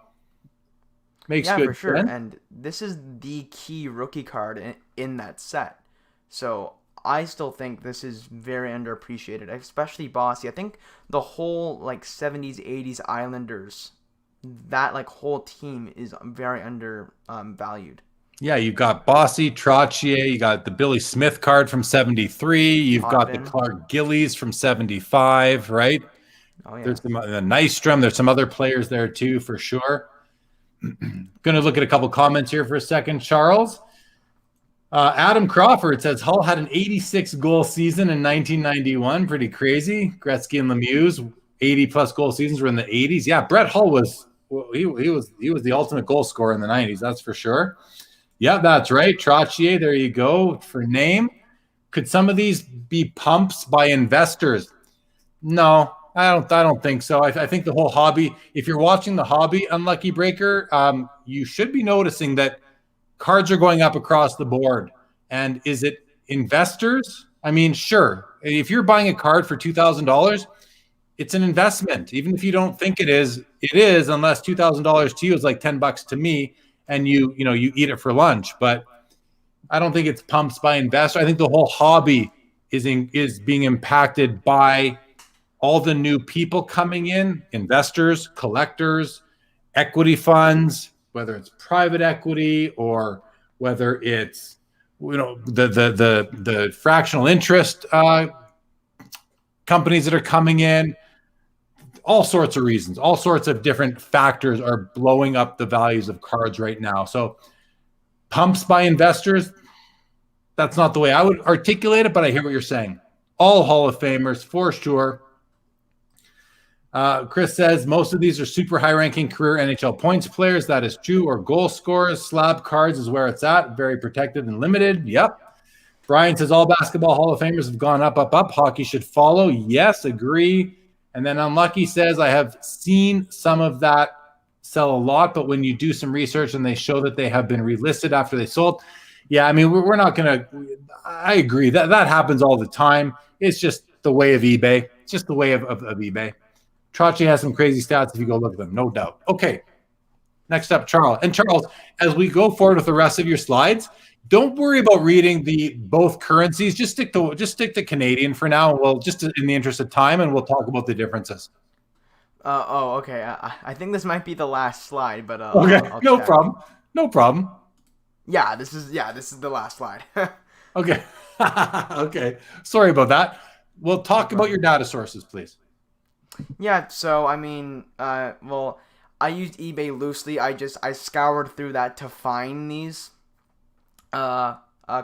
makes Yeah, good for sure. sense. And this is the key rookie card in that set. So I still think this is very underappreciated, especially Bossy. I think the whole like 70s, 80s Islanders, that like whole team is very under valued. Yeah, you've got Bossy, Trottier, you got the Billy Smith card from 73, you've got the Potvin. Clark Gillies from 75, right? Oh yeah. There's some Nystrom, there's some other players there too, for sure. Going to look at a couple comments here for a second, Charles. Adam Crawford says Hull had an 86 goal season in 1991. Pretty crazy. Gretzky and Lemieux, 80 plus goal seasons were in the 80s. Yeah, Brett Hull was he was the ultimate goal scorer in the 90s. That's for sure. Yeah, that's right. Trottier, there you go for name. Could some of these be pumps by investors? No, I don't think so. I think the whole hobby. If you're watching the hobby, Unlucky Breaker, you should be noticing that cards are going up across the board. And is it investors? I mean, sure. If you're buying a card for $2,000, it's an investment. Even if you don't think it is, unless $2,000 to you is like $10 to me, and you eat it for lunch. But I don't think it's pumps by investors. I think the whole hobby is being impacted by all the new people coming in, investors, collectors, equity funds, whether it's private equity or whether it's the fractional interest companies that are coming in. All sorts of reasons, all sorts of different factors are blowing up the values of cards right now. So pumps by investors, that's not the way I would articulate it, but I hear what you're saying. All Hall of Famers for sure. Chris says most of these are super high-ranking career NHL points players. That is true. Or goal scorers. Slab cards is where it's at. Very protected and limited. Yep. Brian says all basketball Hall of Famers have gone up, up, up. Hockey should follow. Yes, agree. And then Unlucky says I have seen some of that sell a lot, but when you do some research and they show that they have been relisted after they sold, yeah, I mean, we're not going to – I agree. That happens all the time. It's just the way of eBay. It's just the way of eBay. Trottier has some crazy stats if you go look at them, no doubt. Okay, next up, Charles. And Charles, as we go forward with the rest of your slides, don't worry about reading the both currencies. Just stick to Canadian for now. We'll just in the interest of time, and we'll talk about the differences. Okay. I think this might be the last slide, but Okay, I'll no check. problem. No problem. Yeah, this is the last slide. Okay. Okay. Sorry about that. Well, No talk about your problem. data sources, please. Yeah, so I mean, well, I used eBay loosely. I scoured through that to find these uh,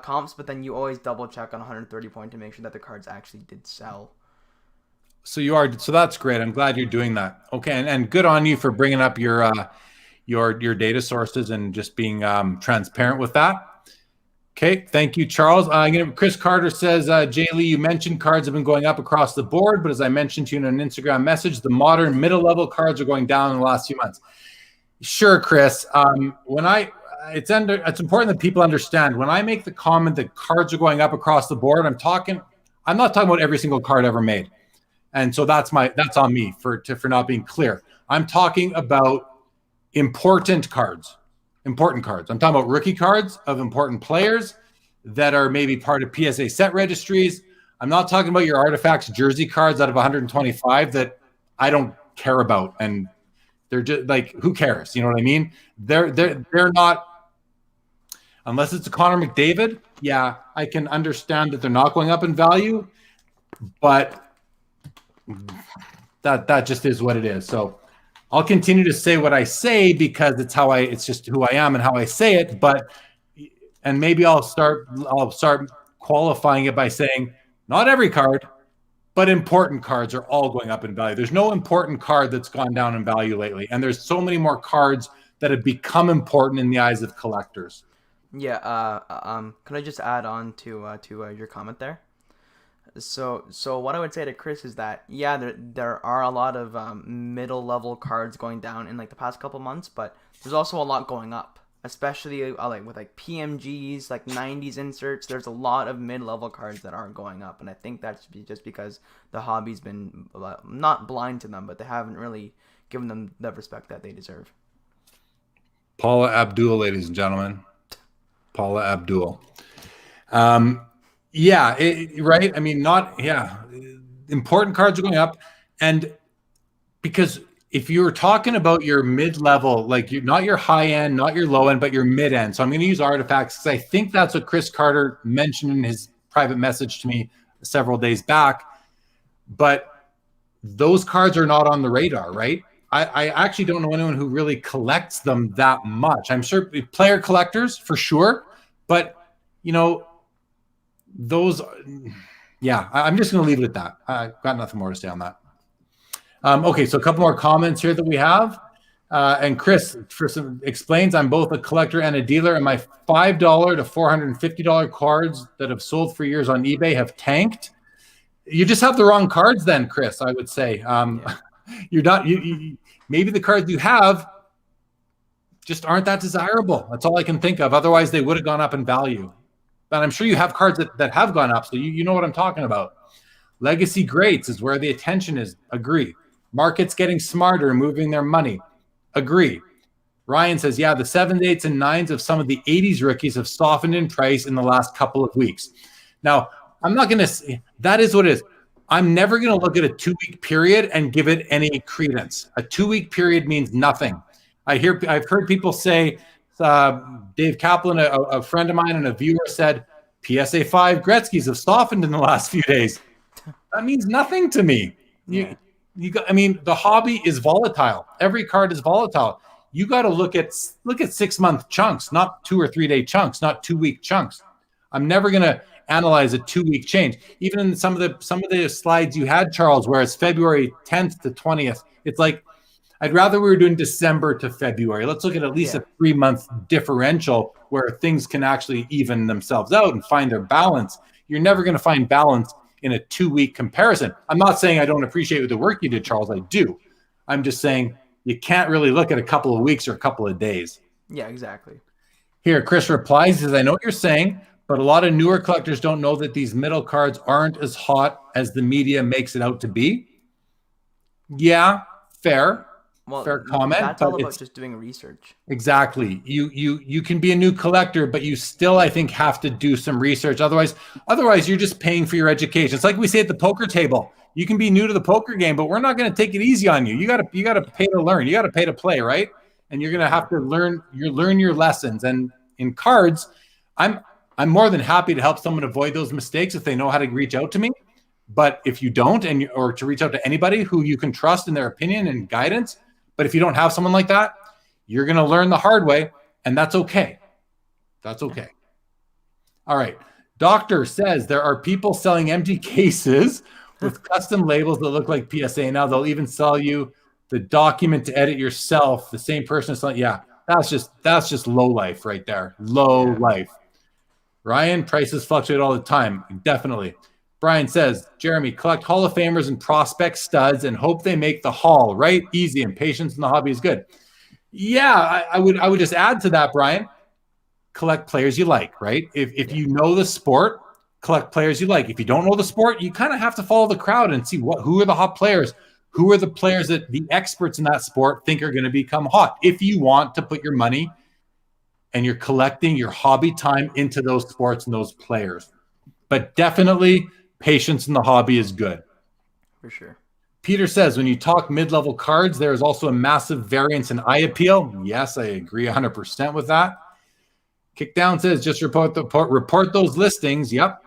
comps, but then you always double check on 130 point to make sure that the cards actually did sell. So you are. So that's great. I'm glad you're doing that. Okay, and good on you for bringing up your data sources and just being transparent with that. Okay, thank you, Charles. Chris Carter says, Jay Lee, you mentioned cards have been going up across the board, but as I mentioned to you in an Instagram message, the modern middle level cards are going down in the last few months. Sure, Chris. It's important that people understand when I make the comment that cards are going up across the board. I'm not talking about every single card ever made, and so that's on me for not being clear. I'm talking about important cards. Important cards. I'm talking about rookie cards of important players that are maybe part of PSA set registries. I'm not talking about your artifacts jersey cards out of 125 that I don't care about, and they're just like, who cares? You know what I mean? They're not, unless it's a Connor McDavid. Yeah, I can understand that they're not going up in value, but that just is what it is. So I'll continue to say what I say because it's just who I am and how I say it. And maybe I'll start qualifying it by saying not every card, but important cards are all going up in value. There's no important card that's gone down in value lately. And there's so many more cards that have become important in the eyes of collectors. Yeah. Can I just add on to your comment there? So what I would say to Chris is that yeah, there are a lot of middle level cards going down in like the past couple months, but there's also a lot going up, especially like with like PMGs, like 90s inserts. There's a lot of mid level cards that aren't going up, and I think that's just because the hobby's been not blind to them, but they haven't really given them the respect that they deserve. Paula Abdul, ladies and gentlemen. Paula Abdul. Yeah, right. I mean, important cards are going up, and because if you're talking about your mid-level, like you're not your high end, not your low end, but your mid end. So I'm going to use artifacts because I think that's what Chris Carter mentioned in his private message to me several days back. But those cards are not on the radar, right? I actually don't know anyone who really collects them that much. I'm sure player collectors for sure, but those, yeah, I'm just going to leave it at that. I've got nothing more to say on that. Okay, so a couple more comments here that we have. And Chris explains, I'm both a collector and a dealer, and my $5 to $450 cards that have sold for years on eBay have tanked. You just have the wrong cards then, Chris, I would say. Yeah. You're not, maybe the cards you have just aren't that desirable. That's all I can think of. Otherwise, they would have gone up in value. But I'm sure you have cards that have gone up, so you know what I'm talking about. Legacy greats is where the attention is. Agree. Markets getting smarter and moving their money. Agree. Ryan says, yeah, the 7s, 8s, and 9s of some of the 80s rookies have softened in price in the last couple of weeks. Now, I'm not going to say that is what it is. I'm never going to look at a 2-week period and give it any credence. A 2-week period means nothing. I've heard people say, Dave Kaplan, a friend of mine and a viewer, said PSA 5 Gretzky's have softened in the last few days. That means nothing to me. I mean, the hobby is volatile. Every card is volatile. You got to look at 6-month chunks, not 2 or 3 day chunks, not 2-week chunks. I'm never going to analyze a 2-week change. Even in some of the slides you had, Charles, where it's February 10th to 20th, it's like, I'd rather we were doing December to February. Let's look at least a 3-month differential where things can actually even themselves out and find their balance. You're never going to find balance in a 2-week comparison. I'm not saying I don't appreciate the work you did, Charles. I do. I'm just saying you can't really look at a couple of weeks or a couple of days. Yeah, exactly. Here, Chris replies, says, I know what you're saying, but a lot of newer collectors don't know that these middle cards aren't as hot as the media makes it out to be. Yeah, fair. Well, fair comment. That's all about just doing research. Exactly. You can be a new collector, but you still, I think, have to do some research. Otherwise, you're just paying for your education. It's like we say at the poker table. You can be new to the poker game, but we're not going to take it easy on you. You got to pay to learn. You got to pay to play, right? And you're going to have to learn your lessons. And in cards, I'm I'm more than happy to help someone avoid those mistakes if they know how to reach out to me. But if you don't, or to reach out to anybody who you can trust in their opinion and guidance, but if you don't have someone like that, you're going to learn the hard way, and that's okay. That's okay. All right. Doctor says there are people selling empty cases with custom labels that look like PSA. Now they'll even sell you the document to edit yourself. The same person is selling. Yeah, that's just low life right there. Low life. Ryan, prices fluctuate all the time. Definitely. Brian says, Jeremy, collect Hall of Famers and prospect studs and hope they make the Hall, right? Easy, and patience in the hobby is good. Yeah, I would just add to that, Brian. Collect players you like, right? If you know the sport, collect players you like. If you don't know the sport, you kind of have to follow the crowd and see who are the hot players, who are the players that the experts in that sport think are going to become hot. If you want to put your money and you're collecting your hobby time into those sports and those players. But definitely patience in the hobby is good. For sure. Peter says, when you talk mid-level cards, there is also a massive variance in eye appeal. Yes, I agree 100% with that. Kickdown says, just report those listings. Yep.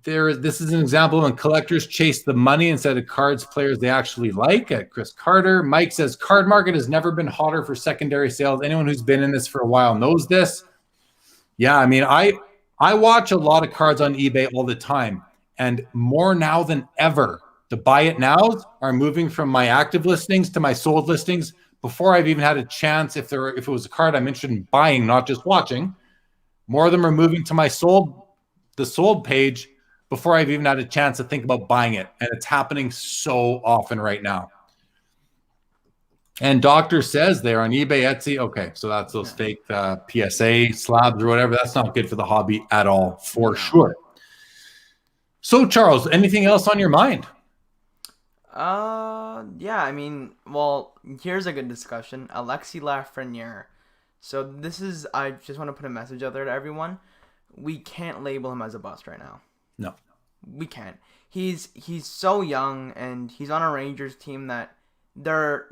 This is an example when collectors chase the money instead of cards players they actually like. At Chris Carter. Mike says, card market has never been hotter for secondary sales. Anyone who's been in this for a while knows this. Yeah, I mean, I watch a lot of cards on eBay all the time, and more now than ever, the buy it nows are moving from my active listings to my sold listings before I've even had a chance. If it was a card I'm interested in buying, not just watching, more of them are moving to my the sold page before I've even had a chance to think about buying it. And it's happening so often right now. And Doctor says they're on eBay, Etsy. Okay, so that's those fake PSA slabs or whatever. That's not good for the hobby at all, for sure. So, Charles, anything else on your mind? Yeah, I mean, well, here's a good discussion. Alexis Lafreniere. So I just want to put a message out there to everyone. We can't label him as a bust right now. No. We can't. He's so young, and he's on a Rangers team that they're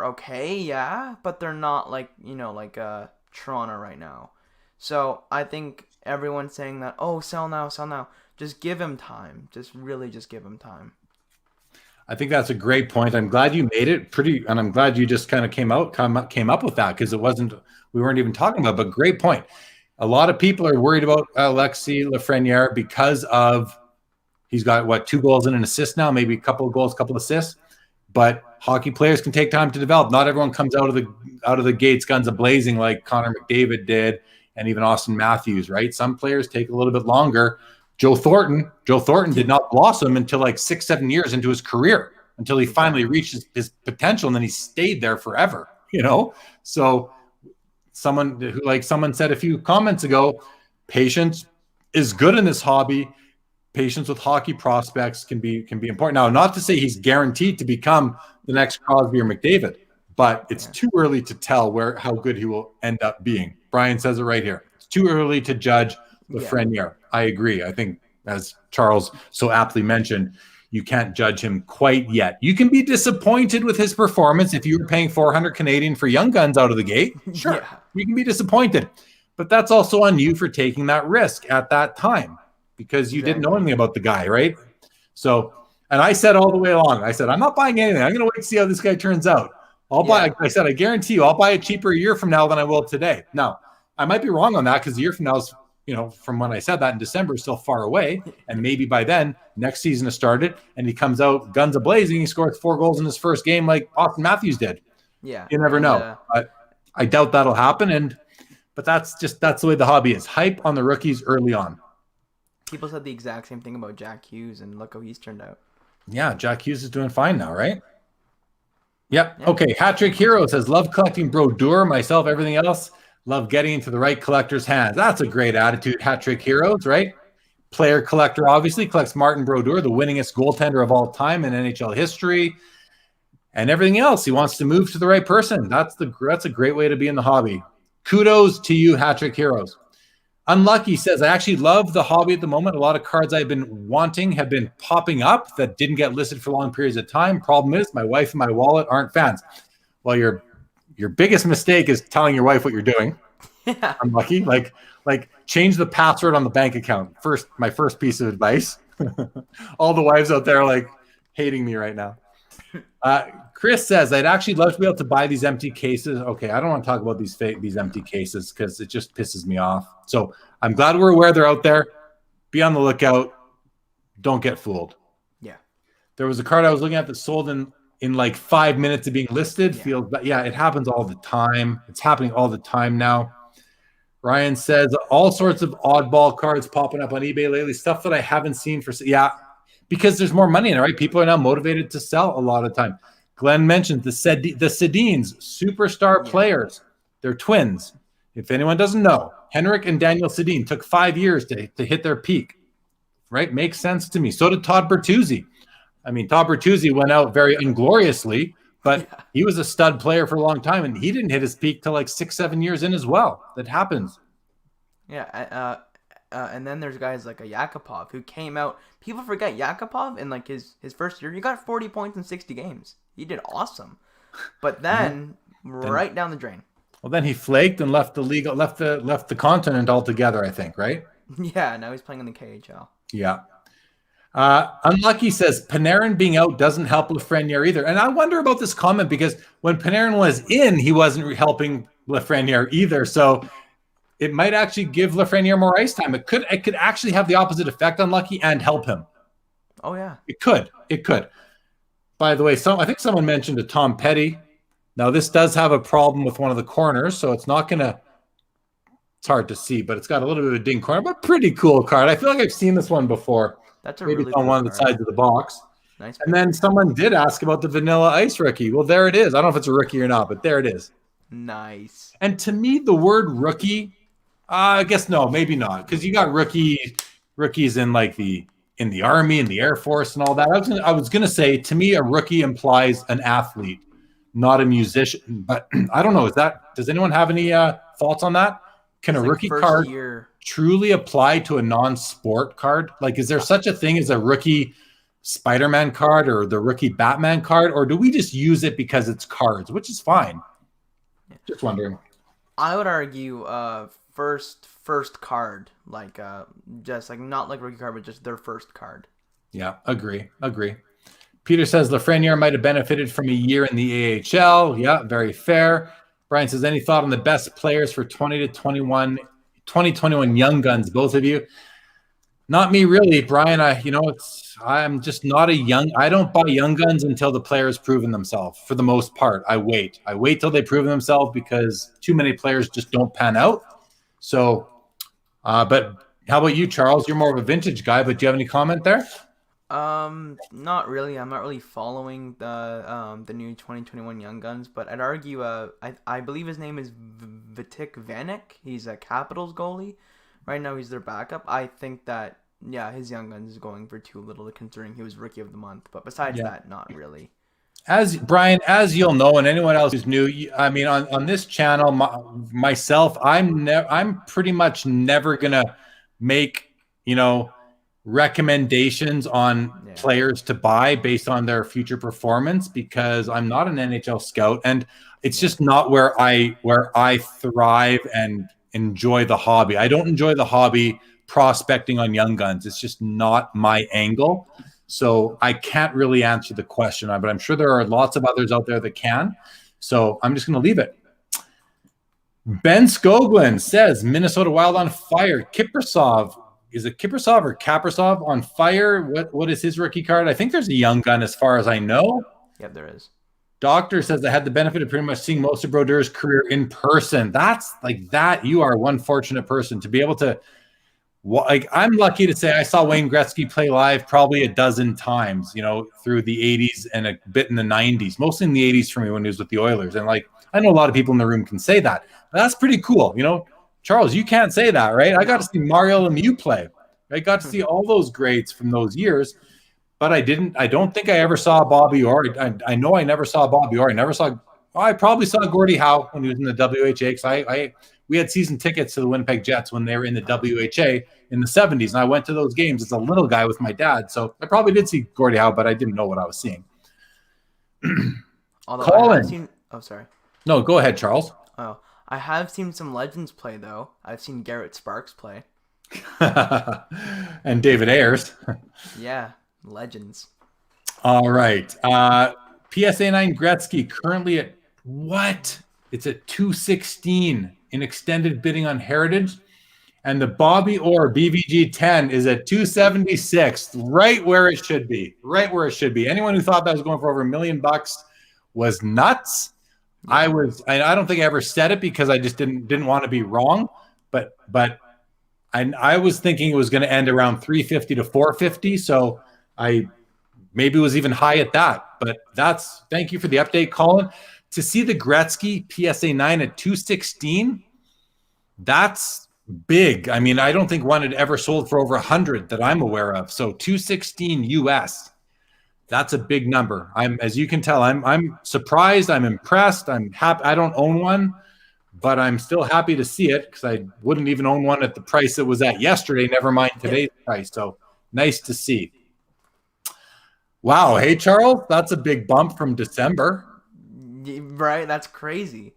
okay, yeah, but they're not like Toronto right now. So I think everyone's saying that, oh, sell now. Just give him time. Just give him time. I think that's a great point. I'm glad you made it and I'm glad you just kind of came up with that, because we weren't even talking about, but great point. A lot of people are worried about Alexis Lafreniere because of he's got 2 goals and an assist now, maybe a couple of goals, couple of assists. But hockey players can take time to develop. Not everyone comes out of the gates guns a-blazing like Connor McDavid did, and even Austin Matthews, right? Some players take a little bit longer. Joe Thornton did not blossom until like 6-7 years into his career, until he finally reached his potential, and then he stayed there forever, So someone said a few comments ago, patience is good in this hobby. Patience with hockey prospects can be important. Now, not to say he's guaranteed to become the next Crosby or McDavid, but it's too early to tell how good he will end up being. Brian says it right here. It's too early to judge Lafreniere. I agree. I think, as Charles so aptly mentioned, you can't judge him quite yet. You can be disappointed with his performance if you were paying 400 Canadian for young guns out of the gate. Sure, you can be disappointed, but that's also on you for taking that risk at that time, because you didn't know anything about the guy, right? So, and I said all the way along, I said, I'm not buying anything. I'm going to wait to see how this guy turns out. I said, I guarantee you, I'll buy it cheaper a year from now than I will today. Now, I might be wrong on that, because a year from now is, from when I said that in December, is still far away. And maybe by then, next season has started, and he comes out guns a-blazing. He scores 4 goals in his first game like Austin Matthews did. Yeah. You never know. But I doubt that'll happen. But that's the way the hobby is. Hype on the rookies early on. People said the exact same thing about Jack Hughes, and look how he's turned out. Yeah, Jack Hughes is doing fine now, right? Yep. Yeah. Okay, Hat-Trick Hero says, love collecting Brodeur, myself, everything else. Love getting into the right collector's hands. That's a great attitude, Hat-Trick Heroes, right? Player collector, obviously, collects Martin Brodeur, the winningest goaltender of all time in NHL history. And everything else, he wants to move to the right person. That's a great way to be in the hobby. Kudos to you, Hat-Trick Heroes. Unlucky says, I actually love the hobby at the moment. A lot of cards I've been wanting have been popping up that didn't get listed for long periods of time. Problem is, my wife and my wallet aren't fans. Well, your biggest mistake is telling your wife what you're doing. Yeah. Unlucky. Like change the password on the bank account. My first piece of advice. All the wives out there are like hating me right now. Chris says, I'd actually love to be able to buy these empty cases. Okay, I don't want to talk about these empty cases because it just pisses me off. So I'm glad we're aware they're out there. Be on the lookout. Don't get fooled. Yeah. There was a card I was looking at that sold in like 5 minutes of being listed. Yeah. It happens all the time. It's happening all the time now. Ryan says all sorts of oddball cards popping up on eBay lately, stuff that I haven't seen for. Yeah, because there's more money in it, right? People are now motivated to sell a lot of time. Glenn mentioned the Sedins, superstar players. They're twins. If anyone doesn't know, Henrik and Daniel Sedin took 5 years to hit their peak, right? Makes sense to me. So did Todd Bertuzzi. I mean, Todd Bertuzzi went out very ingloriously, but he was a stud player for a long time, and he didn't hit his peak till like 6-7 years in as well. That happens. Yeah, and then there's guys like a Yakupov who came out. People forget Yakupov in like his first year. He got 40 points in 60 games. He did awesome, but then right down the drain. Well, then he flaked and left the league, left the continent altogether. I think, right? Yeah. Now he's playing in the KHL. Yeah. Unlucky says Panarin being out doesn't help Lafreniere either. And I wonder about this comment because when Panarin was in, he wasn't helping Lafreniere either. So it might actually give Lafreniere more ice time. It could actually have the opposite effect on Lucky and help him. Oh, yeah. It could. By the way, I think someone mentioned a Tom Petty. Now, this does have a problem with one of the corners, so it's not going to – it's hard to see, but it's got a little bit of a ding corner, but pretty cool card. I feel like I've seen this one before. That's a Maybe really it's on cool one of the card. sides of the box. Nice. And then someone did ask about the Vanilla Ice rookie. Well, there it is. I don't know if it's a rookie or not, but there it is. Nice. And to me, the word rookie, I guess no, maybe not, because you got rookies in like in the Army and the Air Force and all that. I was gonna say, to me, a rookie implies an athlete, not a musician. But I don't know. Does anyone have any thoughts on that? Can a rookie card truly apply to a non-sport card? Like, is there such a thing as a rookie Spider-Man card or the rookie Batman card, or do we just use it because it's cards, which is fine? Just wondering. I would argue first card, like just like not like rookie card, but just their first card. Yeah, agree. Peter says Lafreniere might have benefited from a year in the AHL. Yeah, very fair. Brian says, any thought on the best players for 2021 Young Guns, both of you? Not me, really, Brian. I'm just not I don't buy Young Guns until the player's proven themselves. For the most part, I wait till they prove themselves because too many players just don't pan out. So, but how about you, Charles? You're more of a vintage guy, but do you have any comment there? Not really. I'm not really following the new 2021 Young Guns, but I'd argue I believe his name is Vitek Vanek. He's a Capitals goalie. Right now he's their backup. I think that his Young Guns is going for too little considering he was Rookie of the Month, but besides that, not really. As Brian, as you'll know, and anyone else who's new, I mean, on this channel, myself, I'm pretty much never gonna make recommendations on players to buy based on their future performance because I'm not an NHL scout and it's just not where I thrive and enjoy the hobby. I don't enjoy the hobby prospecting on Young Guns. It's just not my angle. So I can't really answer the question, but I'm sure there are lots of others out there that can. So I'm just going to leave it. Ben Skoglund says Minnesota Wild on fire. Kiprasov. Is it Kiprasov or Kaprasov on fire? What is his rookie card? I think there's a Young Gun as far as I know. Yep, there is. Doctor says I had the benefit of pretty much seeing most of Brodeur's career in person. That's like that. You are one fortunate person to be able to. I'm lucky to say I saw Wayne Gretzky play live probably a dozen times, through the 80s and a bit in the 90s, mostly in the 80s for me when he was with the Oilers. And I know a lot of people in the room can say that, but that's pretty cool. Charles, you can't say that, right? I got to see Mario Lemieux play. I got to see all those greats from those years, but I don't think I ever saw Bobby Orr. I know I never saw Bobby Orr. I probably saw Gordie Howe when he was in the WHA because we had season tickets to the Winnipeg Jets when they were in the WHA in the 70s, and I went to those games as a little guy with my dad. So I probably did see Gordie Howe, but I didn't know what I was seeing. Colin. No, go ahead, Charles. Oh, I have seen some legends play though. I've seen Garrett Sparks play. And David Ayers. Yeah, legends. All right. PSA 9 Gretzky currently at what? It's at 216 in extended bidding on Heritage. And the Bobby Orr BVG 10 is at 276, right where it should be. Right where it should be. Anyone who thought that was going for over $1 million was nuts. Yeah. I don't think I ever said it because I just didn't want to be wrong. But I was thinking it was going to end around 350 to 450. So I maybe was even high at that. But thank you for the update, Colin. To see the Gretzky PSA 9 at 216, that's big. I mean, I don't think one had ever sold for over 100 that I'm aware of. So 216 US, that's a big number. As you can tell, I'm surprised. I'm impressed. I'm happy. I don't own one, but I'm still happy to see it because I wouldn't even own one at the price it was at yesterday. Never mind today's price. So nice to see. Wow. Hey, Charles, that's a big bump from December. Right? That's crazy.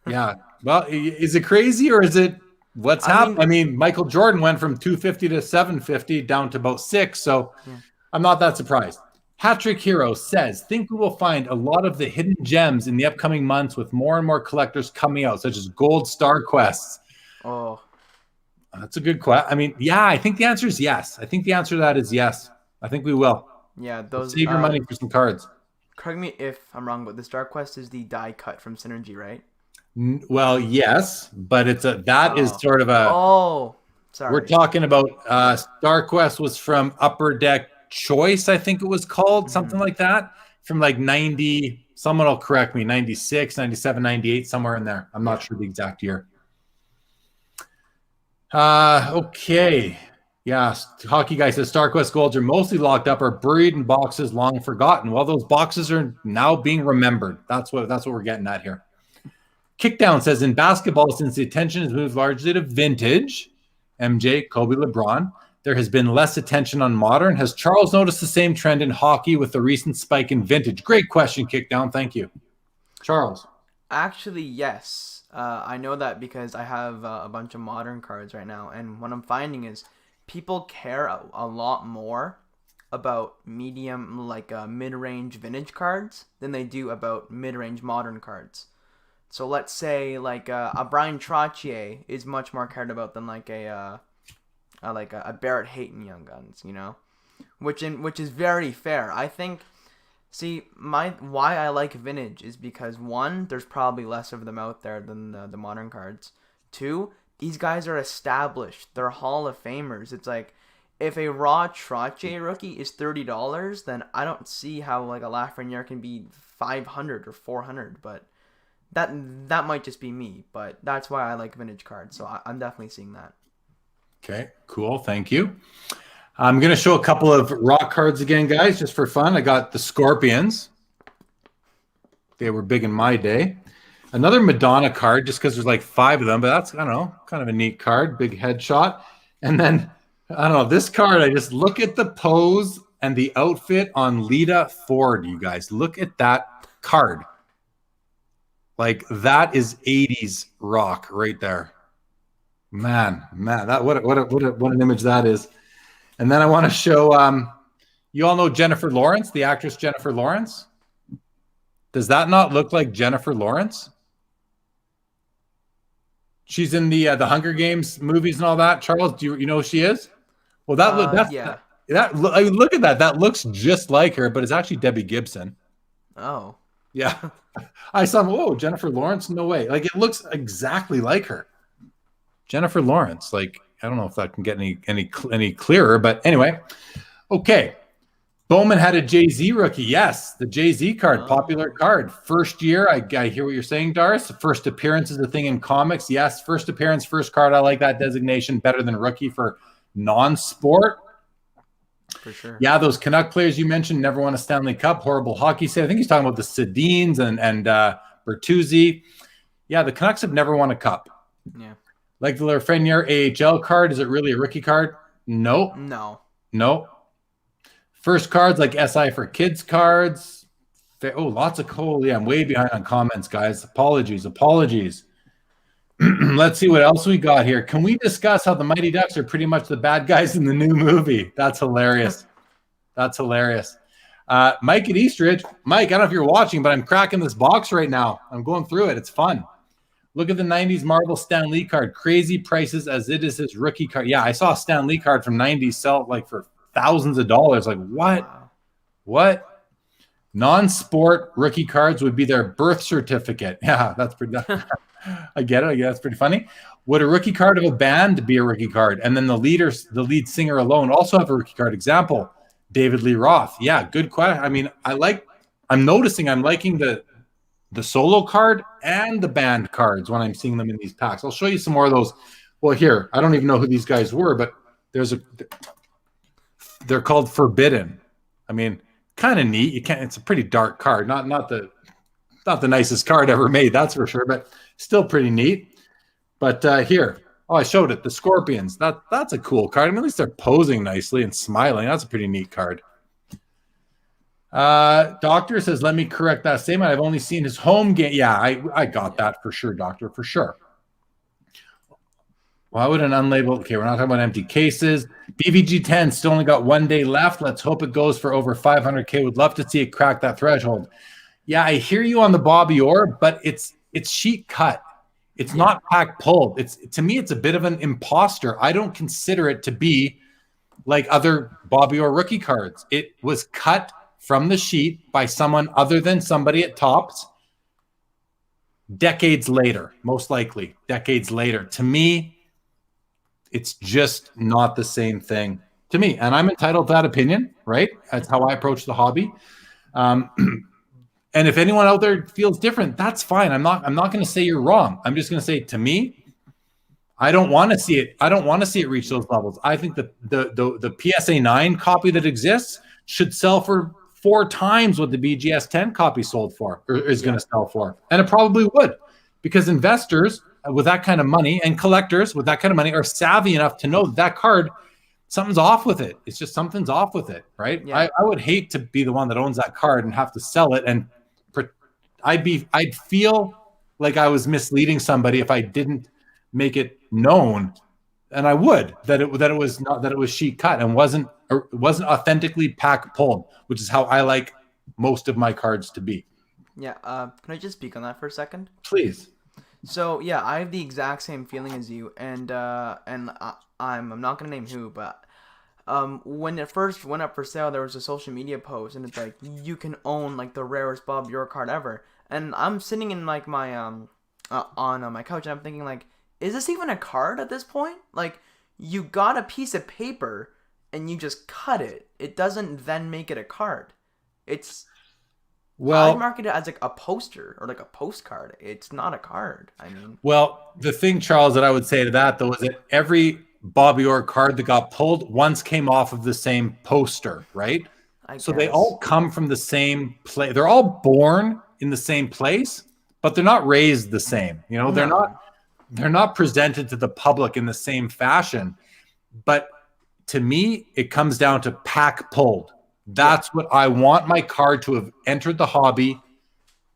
Yeah. Well, is it crazy or is it what's happened? I mean, Michael Jordan went from 250 to 750 down to about 6. So I'm not that surprised. Hattrick Hero says, think we will find a lot of the hidden gems in the upcoming months with more and more collectors coming out, such as gold star quests. Oh, that's a good question. I mean, yeah, I think the answer is yes. I think the answer to that is yes. I think we will. Yeah, those save your money for some cards. Correct me if I'm wrong, but the Star Quest is the die cut from Synergy, right? Well, yes, but is sort of a. Oh, sorry. We're talking about Star Quest was from Upper Deck Choice, I think it was called, something like that, from like 90. Someone will correct me, 96, 97, 98, somewhere in there. I'm not sure the exact year. Okay. Yeah, Hockey Guy says Star Quest Golds are mostly locked up or buried in boxes long forgotten. Well, those boxes are now being remembered. That's what we're getting at here. Kickdown says in basketball, since the attention has moved largely to vintage, MJ, Kobe, LeBron, there has been less attention on modern. Has Charles noticed the same trend in hockey with the recent spike in vintage? Great question, Kickdown. Thank you. Charles. Actually, yes. I know that because I have a bunch of modern cards right now. And what I'm finding is people care a lot more about medium, like mid-range vintage cards than they do about mid-range modern cards. So let's say like a Brian Trottier is much more cared about than like a Barrett Hayton Young Guns, you know, which is very fair. I think. See, why I like vintage is because one, there's probably less of them out there than the modern cards. Two, these guys are established. They're Hall of Famers. It's like if a raw Trottier rookie is $30, then I don't see how like a Lafreniere can be 500 or 400, but. That might just be me, but that's why I like vintage cards. So I'm definitely seeing that. Okay, cool. Thank you. I'm going to show a couple of rock cards again, guys, just for fun. I got the Scorpions. They were big in my day. Another Madonna card, just because there's like 5 of them, but that's, I don't know, kind of a neat card, big headshot. And then, I don't know, this card, I just look at the pose and the outfit on Lita Ford, you guys. Look at that card. Like that is 80s rock right there. Man, that what an image that is. And then I want to show you all know Jennifer Lawrence, the actress Jennifer Lawrence. Does that not look like Jennifer Lawrence? She's in the Hunger Games movies and all that. Charles, do you know who she is? Well, look at that. That looks just like her, but it's actually Debbie Gibson. Oh. Yeah. I saw, Jennifer Lawrence? No way. Like, it looks exactly like her. Jennifer Lawrence. Like, I don't know if that can get any clearer, but anyway. Okay. Bowman had a Jay-Z rookie. Yes, the Jay-Z card, popular card. First year, I hear what you're saying, Doris. First appearance is a thing in comics. Yes, first appearance, first card. I like that designation better than rookie for non-sport. For sure. Yeah, those Canuck players you mentioned never won a Stanley Cup. Horrible hockey state. I think he's talking about the Sedins and Bertuzzi. Yeah, the Canucks have never won a cup. Yeah. Like the Lafreniere AHL card, is it really a rookie card? No. No. First cards like SI for kids cards. Lots of cool. Yeah, I'm way behind on comments, guys. Apologies. Let's see what else we got here. Can we discuss how the Mighty Ducks are pretty much the bad guys in the new movie? That's hilarious. That's hilarious. Mike at Eastridge. Mike, I don't know if you're watching, but I'm cracking this box right now. I'm going through it. It's fun. Look at the 90s Marvel Stan Lee card. Crazy prices as it is his rookie card. Yeah, I saw a Stan Lee card from 90s sell like for thousands of dollars. Like, what? Wow. What? Non-sport rookie cards would be their birth certificate. Yeah, that's pretty... I get it. I guess that's pretty funny. Would a rookie card of a band be a rookie card? And then the lead singer alone also have a rookie card. Example, David Lee Roth. Yeah, good question. I mean, I'm liking the solo card and the band cards when I'm seeing them in these packs. I'll show you some more of those. Well, here, I don't even know who these guys were, but they're called Forbidden. I mean, kind of neat. It's a pretty dark card. Not the nicest card ever made, that's for sure, but still pretty neat. But here, I showed it. The Scorpions. That's a cool card. I mean, at least they're posing nicely and smiling. That's a pretty neat card. Doctor says, let me correct that statement. I've only seen his home game. Yeah, I got that for sure, Doctor, for sure. Why would an unlabeled... Okay, we're not talking about empty cases. BVG 10 still only got 1 day left. Let's hope it goes for over 500K. Would love to see it crack that threshold. Yeah, I hear you on the Bobby Orr, but it's sheet cut. It's not pack pulled. To me, it's a bit of an imposter. I don't consider it to be like other Bobby Orr rookie cards. It was cut from the sheet by someone other than somebody at Topps decades later, most likely decades later. To me, it's just not the same thing to me. And I'm entitled to that opinion, right? That's how I approach the hobby. And if anyone out there feels different, that's fine. I'm not going to say you're wrong. I'm just going to say, to me, I don't want to see it. I don't want to see it reach those levels. I think the PSA 9 copy that exists should sell for 4 times what the BGS 10 copy sold for, or is going to sell for. And it probably would, because investors with that kind of money and collectors with that kind of money are savvy enough to know that card, something's off with it. It's just something's off with it, right? Yeah. I would hate to be the one that owns that card and have to sell it, and I'd feel like I was misleading somebody if I didn't make it known, and I would that it was sheet cut and wasn't authentically pack pulled, which is how I like most of my cards to be. Yeah. Can I just speak on that for a second? Please. So yeah, I have the exact same feeling as you, and I'm not gonna name who, but when it first went up for sale, there was a social media post, and it's like, you can own like the rarest Bob Orr card ever. And I'm sitting in like my on my couch, and I'm thinking, like, is this even a card at this point? Like, you got a piece of paper and you just cut it. It doesn't then make it a card. I market it as like a poster or like a postcard. It's not a card. I mean, well, the thing, Charles, that I would say to that though is that every Bobby Orr card that got pulled once came off of the same poster, right? So they all come from the same place. They're all born in the same place, but they're not raised the same. You know, they're not presented to the public in the same fashion. But to me, it comes down to pack pulled. That's what I want my card to have entered the hobby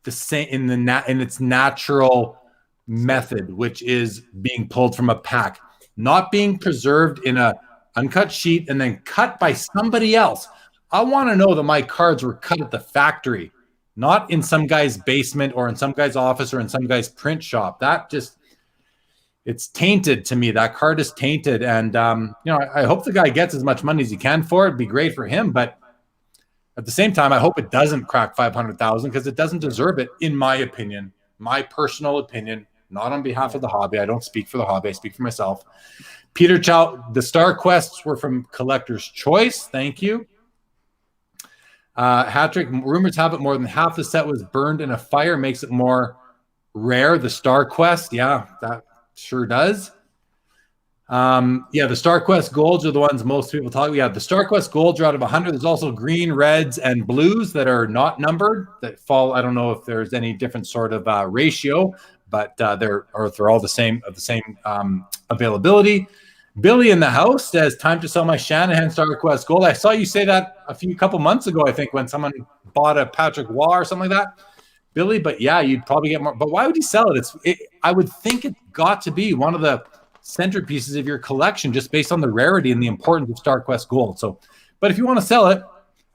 the same in its natural method, which is being pulled from a pack, not being preserved in a uncut sheet and then cut by somebody else. I want to know that my cards were cut at the factory, not in some guy's basement or in some guy's office or in some guy's print shop. It's tainted to me. That card is tainted. And, I hope the guy gets as much money as he can for it. It'd be great for him. But at the same time, I hope it doesn't crack 500,000 because it doesn't deserve it, in my opinion, my personal opinion, not on behalf of the hobby. I don't speak for the hobby. I speak for myself. Peter Chow, the Star Quests were from Collector's Choice. Thank you. Hattrick, rumors have it more than half the set was burned in a fire, makes it more rare. The Star Quest, yeah, that sure does. The Star Quest Golds are the ones most people talk about. Yeah, the Star Quest Golds are out of 100. There's also green, reds, and blues that are not numbered that fall. I don't know if there's any different sort of ratio, but they're all the same availability. Billy in the house says, time to sell my Shanahan Star Quest Gold. I saw you say that a couple months ago, I think, when someone bought a Patrick Waugh or something like that. Billy, but yeah, you'd probably get more. But why would you sell it? I would think it's got to be one of the centerpieces of your collection just based on the rarity and the importance of StarQuest Gold. So, but if you want to sell it,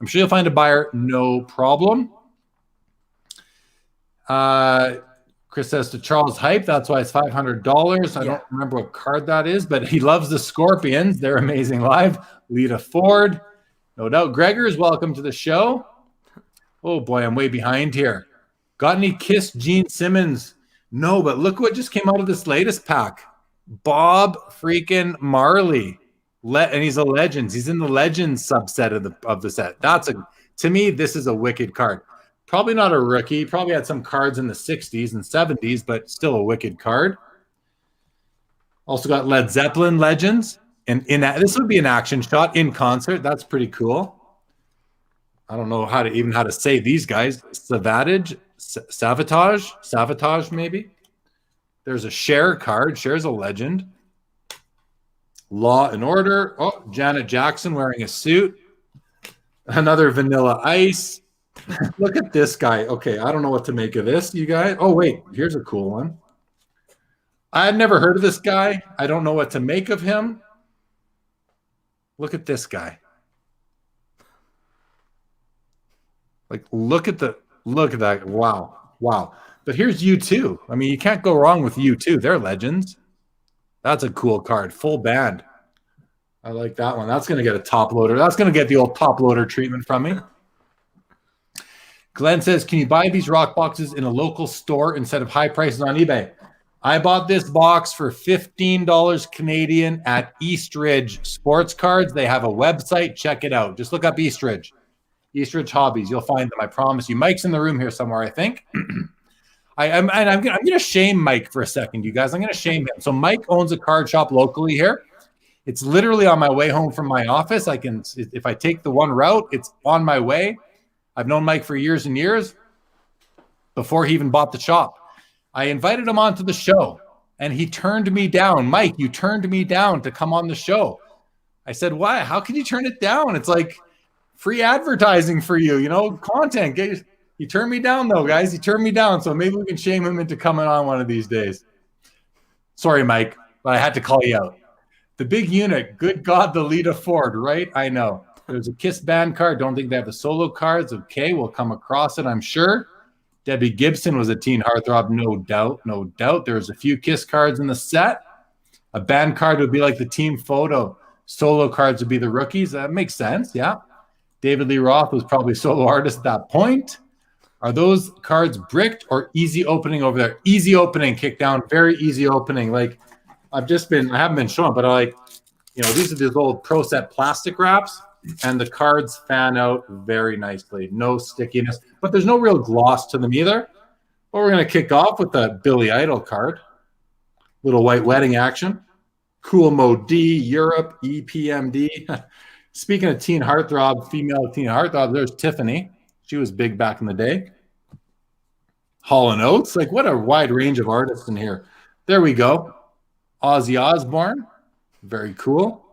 I'm sure you'll find a buyer, no problem. Chris says to Charles Hype, that's why it's $500. I don't remember what card that is, but he loves the Scorpions. They're amazing live. Lita Ford, no doubt. Gregor's welcome to the show. Oh boy, I'm way behind here. Got any Kiss Gene Simmons? No, but look what just came out of this latest pack. Bob freaking Marley. And he's a Legends. He's in the Legends subset of the set. To me, this is a wicked card. Probably not a rookie. Probably had some cards in the 60s and 70s, but still a wicked card. Also got Led Zeppelin Legends. And this would be an action shot in concert. That's pretty cool. I don't know how to say these guys. Savatage maybe. There's a Cher card. Cher's a legend. Law and Order. Oh, Janet Jackson wearing a suit. Another Vanilla Ice. Look at this guy. Okay, I don't know what to make of this, you guys. Oh, wait, here's a cool one. I've never heard of this guy. I don't know what to make of him. Look at this guy. Like, look at that. Wow. But here's U2. I mean, you can't go wrong with U2. They're legends. That's a cool card. Full band. I like that one. That's going to get a top loader. That's going to get the old top loader treatment from me. Glenn says, can you buy these rock boxes in a local store instead of high prices on eBay? I bought this box for $15 Canadian at Eastridge Sports Cards. They have a website. Check it out. Just look up Eastridge. Eastridge Hobbies. You'll find them. I promise you. Mike's in the room here somewhere, I think. I'm going to shame Mike for a second, you guys. I'm going to shame him. So Mike owns a card shop locally here. It's literally on my way home from my office. If I take the one route, it's on my way. I've known Mike for years and years before he even bought the shop. I invited him onto the show and he turned me down. Mike, you turned me down to come on the show. I said, why? How can you turn it down? It's like free advertising for you, content. He turned me down though, guys. He turned me down. So maybe we can shame him into coming on one of these days. Sorry, Mike, but I had to call you out. The big unit, good God, the Lita Ford, right? I know. There's a Kiss band card. Don't think they have the solo cards. Okay, we'll come across it, I'm sure. Debbie Gibson was a teen heartthrob, no doubt. There's a few Kiss cards in the set. A band card would be like the team photo. Solo cards would be the rookies. That makes sense, yeah. David Lee Roth was probably a solo artist at that point. Are those cards bricked or easy opening over there? Easy opening, kick down, very easy opening. Like I haven't been shown, but these are these old Pro Set plastic wraps. And the cards fan out very nicely. No stickiness, but there's no real gloss to them either. But we're going to kick off with the Billy Idol card. Little white wedding action. Cool Mode D, Europe, EPMD. Speaking of teen heartthrob, female teen heartthrob, there's Tiffany. She was big back in the day. Hall & Oates. Like, what a wide range of artists in here. There we go. Ozzy Osbourne. Very cool.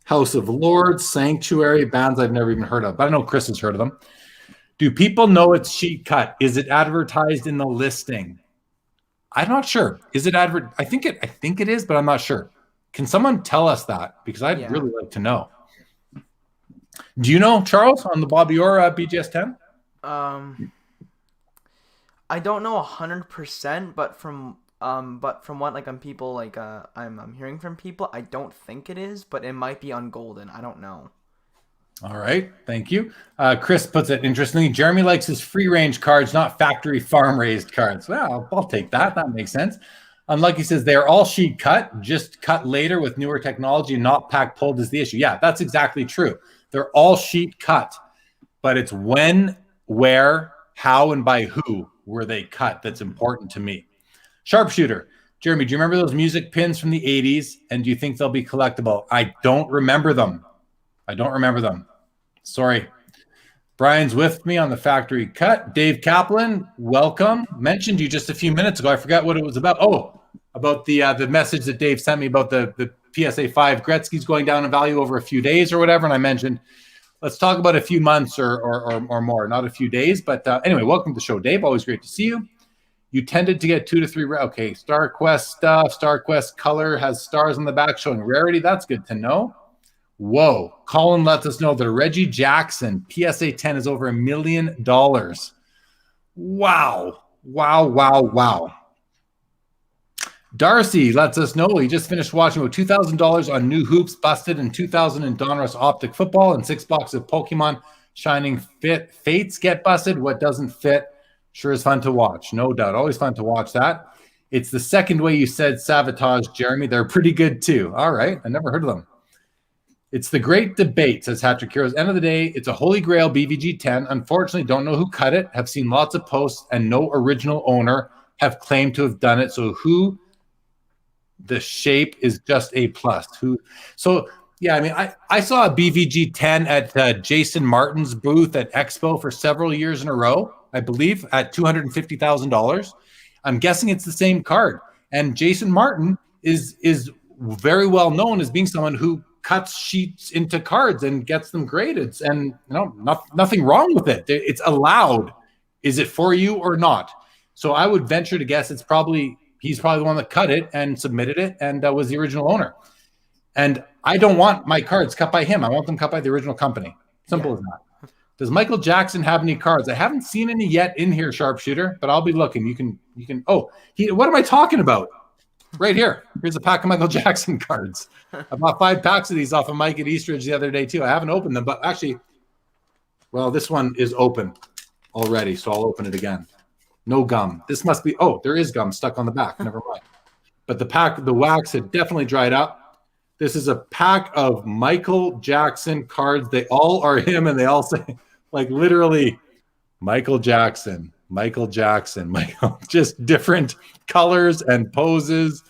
House of Lords, Sanctuary, bands I've never even heard of, but I know Chris has heard of them. Do people know it's sheet cut? Is it advertised in the listing? I'm not sure. Is it I think it is, but I'm not sure. Can someone tell us that? Because I'd really like to know. Do you know, Charles, on the Bobby Orr BGS 10? I don't know 100%, but from what people I'm hearing from people, I don't think it is, but it might be on Golden. I don't know. All right, thank you. Chris puts it interestingly. Jeremy likes his free range cards, not factory farm raised cards. Well, I'll take that. That makes sense. Unlucky says they are all sheet cut, just cut later with newer technology, not pack pulled is the issue. Yeah, that's exactly true. They're all sheet cut, but it's when, where, how, and by who were they cut that's important to me. Sharpshooter. Jeremy, do you remember those music pins from the 80s? And do you think they'll be collectible? I don't remember them. Sorry. Brian's with me on the factory cut. Dave Kaplan, welcome. Mentioned you just a few minutes ago. I forgot what it was about. Oh, about the message that Dave sent me about the PSA 5 Gretzky's going down in value over a few days or whatever. And I mentioned let's talk about a few months or more, not a few days. But anyway, welcome to the show, Dave. Always great to see you. You tended to get 2 to 3. Okay, Star Quest stuff. Star Quest color has stars on the back showing rarity. That's good to know. Whoa. Colin lets us know that Reggie Jackson PSA 10 is over $1 million. Wow. Wow. Darcy lets us know he just finished watching about $2,000 on new hoops busted and 2,000 in Donruss Optic football and 6 boxes of Pokemon Shining Fates get busted. What doesn't fit sure is fun to watch. No doubt. Always fun to watch that. It's the second way you said sabotage, Jeremy. They're pretty good too. All right. I never heard of them. It's the great debate, says Patrick Heroes. End of the day, it's a holy grail BVG 10. Unfortunately, don't know who cut it. Have seen lots of posts and no original owner have claimed to have done it. So who? The shape is just A+. Who? So yeah, I mean, I saw a BVG 10 at Jason Martin's booth at Expo for several years in a row, I believe, at $250,000. I'm guessing it's the same card. And Jason Martin is very well known as being someone who cuts sheets into cards and gets them graded. And nothing wrong with it. It's allowed. Is it for you or not? So I would venture to guess he's probably the one that cut it and submitted it and was the original owner. And I don't want my cards cut by him. I want them cut by the original company. Simple as that. Does Michael Jackson have any cards? I haven't seen any yet in here, Sharpshooter, but I'll be looking. You can. What am I talking about? Right here. Here's a pack of Michael Jackson cards. I bought 5 packs of these off of Mike at Eastridge the other day too. I haven't opened them, but actually, well, this one is open already, so I'll open it again. No gum. This must be. Oh, there is gum stuck on the back. Never mind. But the wax had definitely dried up. This is a pack of Michael Jackson cards. They all are him, and they all say, like, literally, Michael Jackson, just different colors and poses,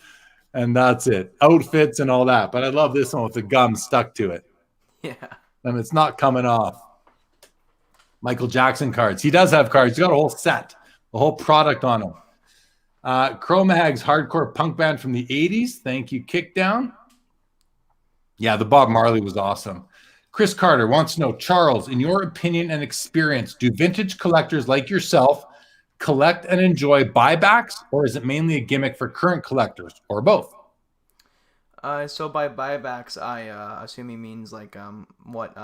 and that's it. Outfits and all that. But I love this one with the gum stuck to it. Yeah. And it's not coming off. Michael Jackson cards. He does have cards. He's got a whole set, a whole product on him. Cro-Mag's hardcore punk band from the 80s. Thank you, Kickdown. Yeah, the Bob Marley was awesome. Chris Carter wants to know, Charles, in your opinion and experience, do vintage collectors like yourself collect and enjoy buybacks, or is it mainly a gimmick for current collectors, or both? So by buybacks, I assume he means like what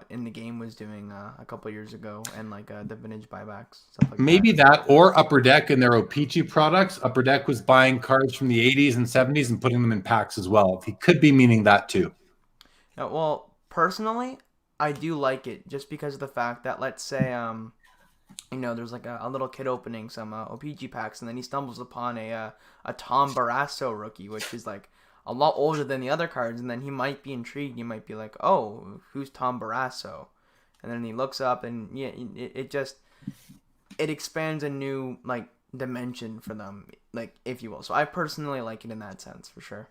In the Game was doing a couple years ago, and like the vintage buybacks, stuff like maybe that, or Upper Deck and their O-Pee-Chee products. Upper Deck was buying cards from the 80s and 70s and putting them in packs as well. He could be meaning that too. Yeah, well, personally, I do like it just because of the fact that, let's say, there's like a little kid opening some O-Pee-Chee packs, and then he stumbles upon a Tom Barrasso rookie, which is like a lot older than the other cards, and then he might be intrigued. You might be like, oh, who's Tom Barrasso? And then he looks up, and yeah, it expands a new like dimension for them, like, if you will. So I personally like it in that sense, for sure.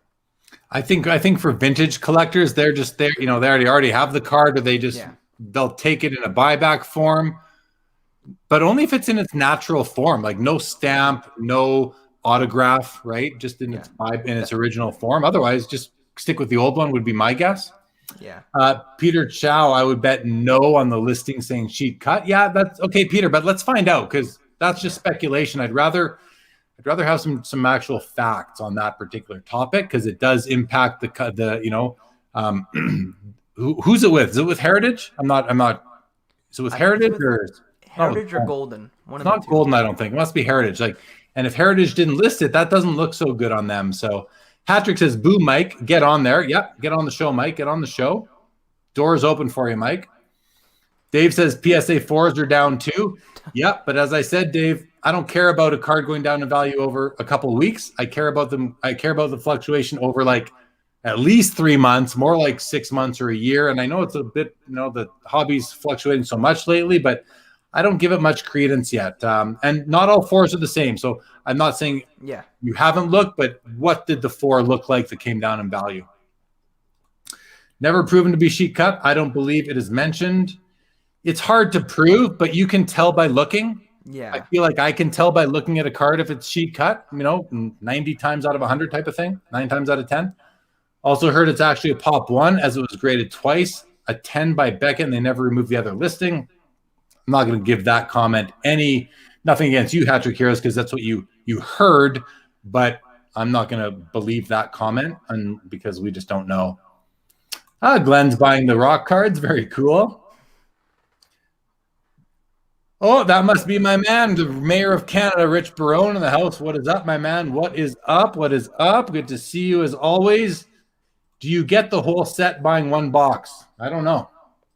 I think for vintage collectors, they're just there. They already have the card, or they'll take it in a buyback form, but only if it's in its natural form, like no stamp, no autograph, right? Just in its original form. Otherwise, just stick with the old one would be my guess. Yeah. Peter Chow, I would bet no on the listing saying sheet cut. Yeah, that's okay, Peter, but let's find out, because that's just speculation. I'd rather have some actual facts on that particular topic, because it does impact who's it with? Is it with Heritage? I'm not. Is it with Heritage or Heritage or Golden? It's not Golden, I don't think. It must be Heritage. And if Heritage didn't list it, that doesn't look so good on them. So Patrick says, "Boo, Mike, get on there." Yep, get on the show, Mike. Get on the show. Doors open for you, Mike. Dave says PSA 4s are down too. Yep, but as I said, Dave, I don't care about a card going down in value over a couple of weeks. I care about them. I care about the fluctuation over like at least 3 months, more like 6 months or a year. And I know it's a bit, the hobby's fluctuating so much lately, but I don't give it much credence yet. And not all 4s are the same. So I'm not saying you haven't looked, but what did the 4 look like that came down in value? Never proven to be sheet cut. I don't believe it is mentioned. It's hard to prove, but you can tell by looking. Yeah. I feel like I can tell by looking at a card if it's sheet cut, 90 times out of 100 type of thing, 9 times out of 10. Also heard it's actually a pop 1 as it was graded twice. a 10 by Beckett, and they never removed the other listing. I'm not going to give that comment nothing against you, Patrick Heroes, because that's what you heard, but I'm not going to believe that comment because we just don't know. Glenn's buying the rock cards. Very cool. Oh, that must be my man, the Mayor of Canada, Rich Barone in the house. What is up, my man? What is up? What is up? Good to see you as always. Do you get the whole set buying one box? I don't know.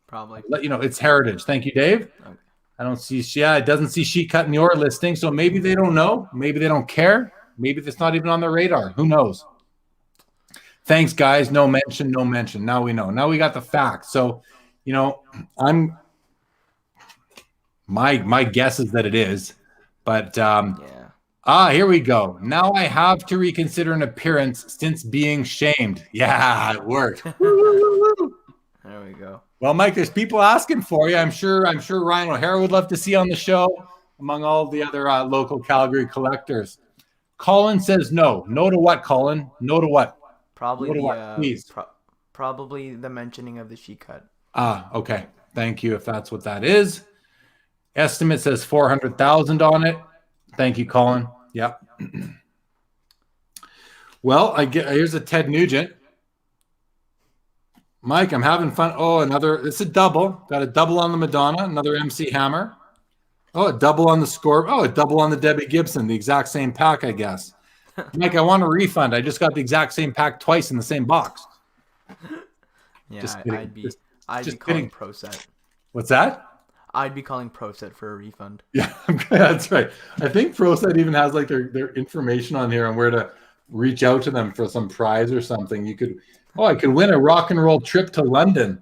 Probably. Let you know, it's heritage. Thank you, Dave. Okay. I don't see, it doesn't see sheet cut in your listing, so maybe they don't know. Maybe they don't care. Maybe it's not even on their radar. Who knows? Thanks, guys. No mention, no mention. Now we know. Now we got the facts. So, my guess is that it is, but here we go. Now I have to reconsider an appearance since being shamed. Yeah, it worked. There we go. Well, Mike, there's people asking for you. I'm sure Ryan O'Hara would love to see on the show, among all the other local Calgary collectors. Colin says no. No to what, Colin? No to what? Probably probably the mentioning of the sheet cut. Okay. Thank you if that's what that is. Estimate says 400,000 on it. Thank you, Colin. Yep. Well, here's a Ted Nugent. Mike, I'm having fun. Oh, it's a double. Got a double on the Madonna, another MC Hammer. Oh, a double on the Scorp. Oh, a double on the Debbie Gibson, the exact same pack, I guess. Mike, I want a refund. I just got the exact same pack twice in the same box. Yeah, I'd be calling Pro Set. What's that? I'd be calling Pro Set for a refund. Yeah, that's right. I think Pro Set even has like their information on here on where to reach out to them for some prize or something. I could win a rock and roll trip to London.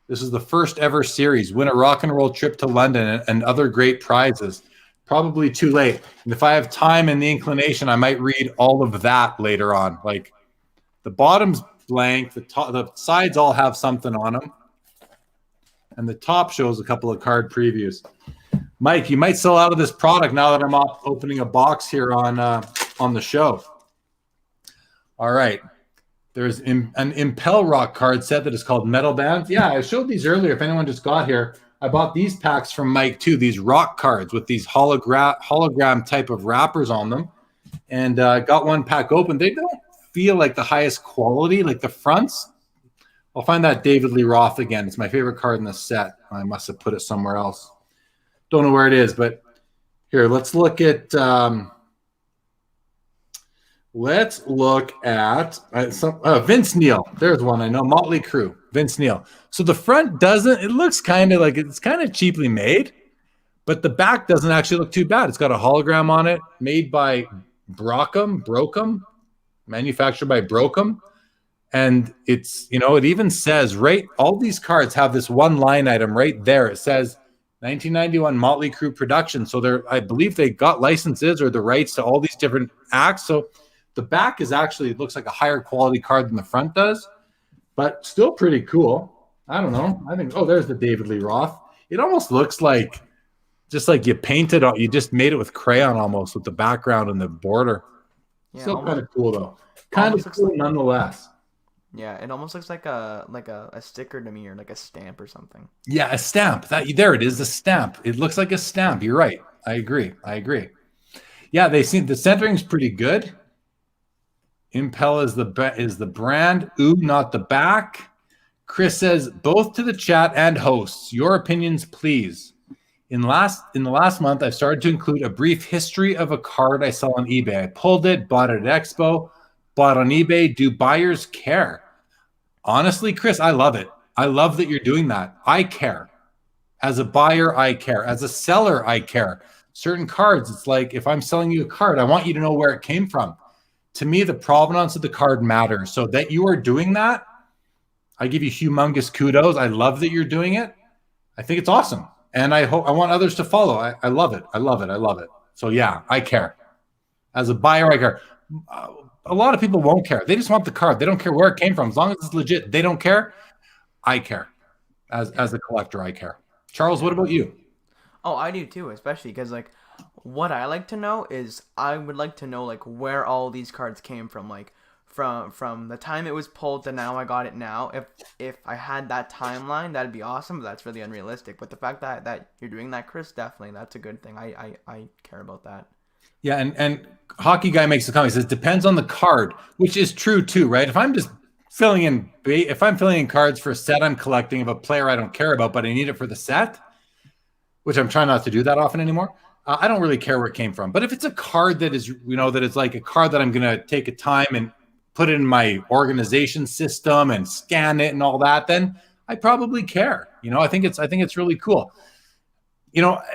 This is the first ever series. Win a rock and roll trip to London and other great prizes. Probably too late. And if I have time and the inclination, I might read all of that later on. Like the bottom's blank, the sides all have something on them. And the top shows a couple of card previews. Mike, you might sell out of this product now that I'm opening a box here on the show. All right. There's an Impel Rock card set that is called Metal Bands. Yeah, I showed these earlier. If anyone just got here, I bought these packs from Mike too, these rock cards with these hologram type of wrappers on them. And got one pack open. They don't feel like the highest quality, like the fronts. I'll find that David Lee Roth again. It's my favorite card in the set. I must have put it somewhere else. Don't know where it is, but here, let's look at Vince Neil. There's one I know. Motley Crue. Vince Neil. So the front it looks kind of like it's kind of cheaply made, but the back doesn't actually look too bad. It's got a hologram on it, made by Brokem, manufactured by Brokem. And it's, it even says all these cards have this one line item right there. It says 1991 Motley Crue production. So I believe they got licenses or the rights to all these different acts. So the back it looks like a higher quality card than the front does, but still pretty cool. I don't know. I think, there's the David Lee Roth. It almost looks like just like you just made it with crayon almost with the background and the border. Yeah, still kind of cool though. Kind of cool nonetheless. Yeah, it almost looks like a sticker to me or like a stamp or something. Yeah, a stamp. There it is, a stamp. It looks like a stamp. You're right. I agree. Yeah, the centering's pretty good. Impel is the brand. Ooh, not the back. Chris says both to the chat and hosts. Your opinions, please. In the last month, I've started to include a brief history of a card I sell on eBay. I pulled it, bought it at Expo. Bought on eBay. Do buyers care? Honestly, Chris, I love it. I love that you're doing that. I care. As a buyer, I care. As a seller, I care. Certain cards, it's like if I'm selling you a card, I want you to know where it came from. To me, the provenance of the card matters. So that you are doing that, I give you humongous kudos. I love that you're doing it. I think it's awesome. And I want others to follow. I love it. I love it. So yeah, I care. As a buyer, I care. A lot of people won't care. They just want the card. They don't care where it came from. As long as it's legit, they don't care. I care. As a collector, I care. Charles, what about you? Oh, I do too, especially because what I like to know is I would like to know where all these cards came from, from the time it was pulled to now I got it now. If I had that timeline, that'd be awesome. But that's really unrealistic. But the fact that you're doing that, Chris, definitely that's a good thing. I care about that. Yeah, and Hockey Guy makes a comment. He says depends on the card, which is true too, right? If I'm filling in cards for a set I'm collecting of a player I don't care about, but I need it for the set, which I'm trying not to do that often anymore. I don't really care where it came from. But if it's a card that is, that is like a card that I'm going to take a time and put it in my organization system and scan it and all that, then I probably care. I think it's really cool.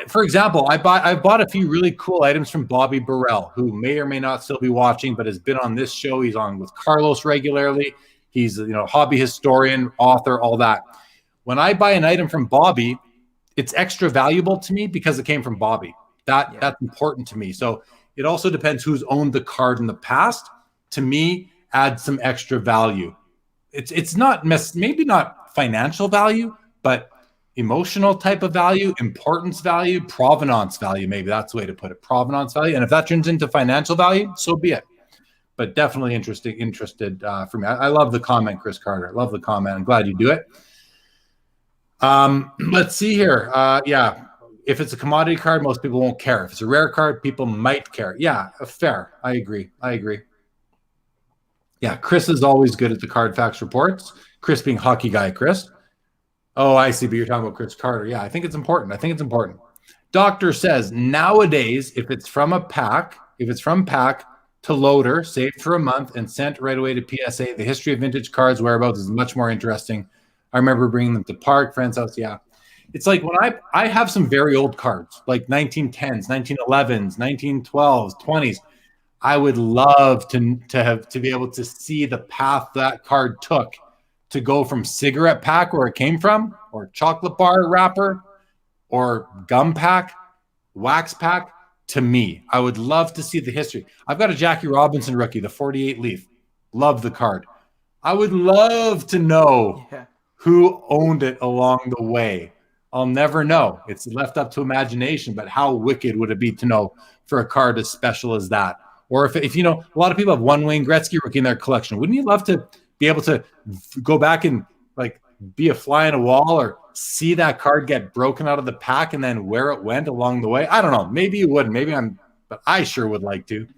For example, I've bought a few really cool items from Bobby Burrell, who may or may not still be watching, but has been on this show. He's on with Carlos regularly. He's hobby historian, author, all that. When I buy an item from Bobby, it's extra valuable to me because it came from Bobby. That's important to me. So it also depends who's owned the card in the past. To me, adds some extra value. It's not maybe not financial value, but emotional type of value, importance value, provenance value. Maybe that's the way to put it. Provenance value. And if that turns into financial value, so be it. But definitely interested for me. I love the comment, Chris Carter. Love the comment. I'm glad you do it. Let's see here. If it's a commodity card, most people won't care. If it's a rare card, people might care. Yeah, fair. I agree. Yeah, Chris is always good at the card facts reports. Chris being Hockey Guy, Chris. Oh, I see, but you're talking about Chris Carter. Yeah, I think it's important. Doctor says, nowadays, if it's from pack to loader, saved for a month, and sent right away to PSA, the history of vintage cards whereabouts is much more interesting. I remember bringing them to park, friend's house. Yeah. It's like when I have some very old cards, like 1910s, 1911s, 1912s, 20s. I would love to be able to see the path that card took to go from cigarette pack where it came from, or chocolate bar wrapper, or gum pack, wax pack, to me. I would love to see the history. I've got a Jackie Robinson rookie, the 48 leaf. Love the card. I would love to know who owned it along the way. I'll never know. It's left up to imagination, but how wicked would it be to know for a card as special as that? Or if a lot of people have one Wayne Gretzky rookie in their collection. Wouldn't you love to be able to go back and like be a fly on a wall, or see that card get broken out of the pack and then where it went along the way? I don't know. Maybe you wouldn't. But I sure would like to.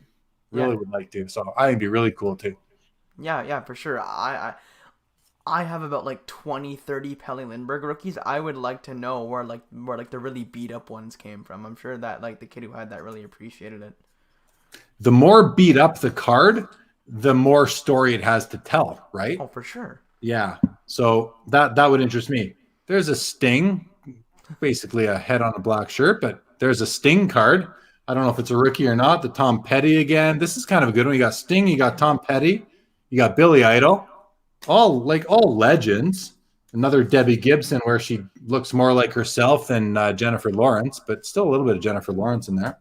Would like to. So I think it'd be really cool too. Yeah, for sure. I have about like 20, 30 Pelle Lindbergh rookies. I would like to know where the really beat up ones came from. I'm sure that like the kid who had that really appreciated it. The more beat up the card, the more story it has to tell, right? Oh, for sure. Yeah. So that would interest me. There's a Sting, basically a head on a black shirt, but there's a Sting card. I don't know if it's a rookie or not. The Tom Petty again. This is kind of a good one. You got Sting, you got Tom Petty, you got Billy Idol. All legends. Another Debbie Gibson where she looks more like herself than Jennifer Lawrence, but still a little bit of Jennifer Lawrence in there.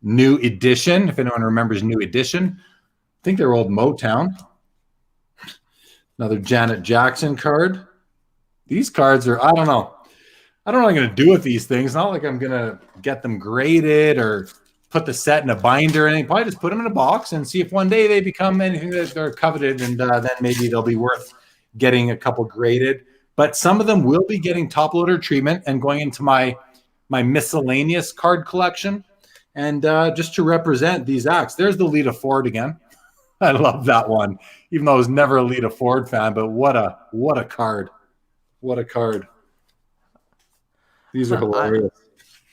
New Edition, if anyone remembers New Edition. I think they're old Motown. Another Janet Jackson card. These cards are, I don't know what I'm going to do with these things. Not like I'm going to get them graded or put the set in a binder or anything. Probably just put them in a box and see if one day they become anything that they're coveted, and then maybe they'll be worth getting a couple graded. But some of them will be getting top loader treatment and going into my miscellaneous card collection. And just to represent these acts, there's the Lita Ford again. I love that one, even though I was never a Lita Ford fan. But what a card! What a card! These are hilarious.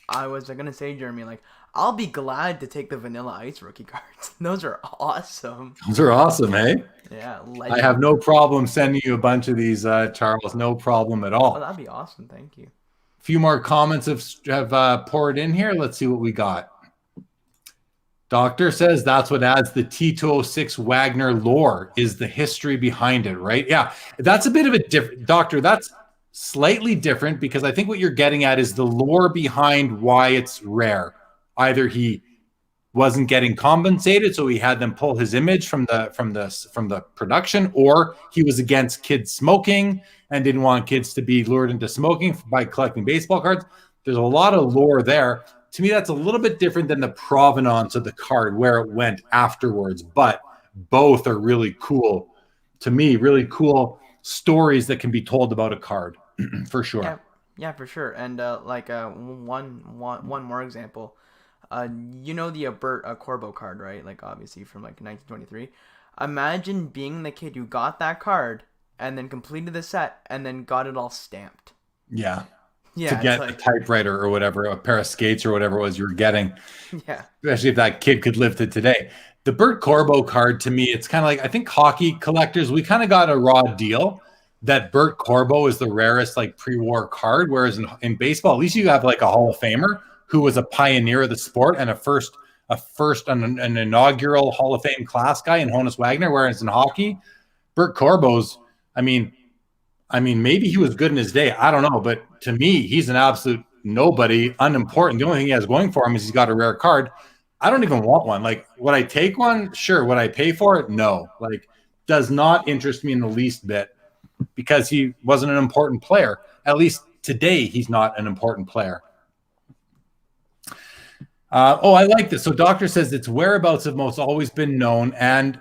I was gonna say, Jeremy, like I'll be glad to take the Vanilla Ice rookie cards. Those are awesome. Those are awesome, eh? Yeah. I have no problem sending you a bunch of these, Charles. No problem at all. Oh, that'd be awesome. Thank you. A few more comments have poured in here. Let's see what we got. Doctor says that's what adds the T206 Wagner lore, is the history behind it, right? Yeah, that's a bit of a different, Doctor. That's slightly different because I think what you're getting at is the lore behind why it's rare. Either he wasn't getting compensated, so he had them pull his image from the production, or he was against kids smoking and didn't want kids to be lured into smoking by collecting baseball cards. There's a lot of lore there. To me, that's a little bit different than the provenance of the card, where it went afterwards. But both are really cool to me, really cool stories that can be told about a card for sure. Yeah, for sure. And one more example. You know the Bert Corbo card, right? Like obviously from like 1923. Imagine being the kid who got that card and then completed the set and then got it all stamped. Yeah. To Yeah, it's get a like typewriter or whatever, a pair of skates or whatever it was you were getting, yeah, especially if that kid could live to today. The Bert Corbo card, to me, it's kind of like, I think hockey collectors, we kind of got a raw deal that Bert Corbo is the rarest like pre-war card, whereas in baseball, at least you have like a Hall of Famer who was a pioneer of the sport and an inaugural Hall of Fame class guy in Honus Wagner, whereas in hockey, Bert Corbo's, I mean, maybe he was good in his day. I don't know. But to me, he's an absolute nobody, unimportant. The only thing he has going for him is he's got a rare card. I don't even want one. Like, would I take one? Sure. Would I pay for it? No. Like, does not interest me in the least bit because he wasn't an important player. At least today, he's not an important player. I like this. So Doctor says its whereabouts have most always been known and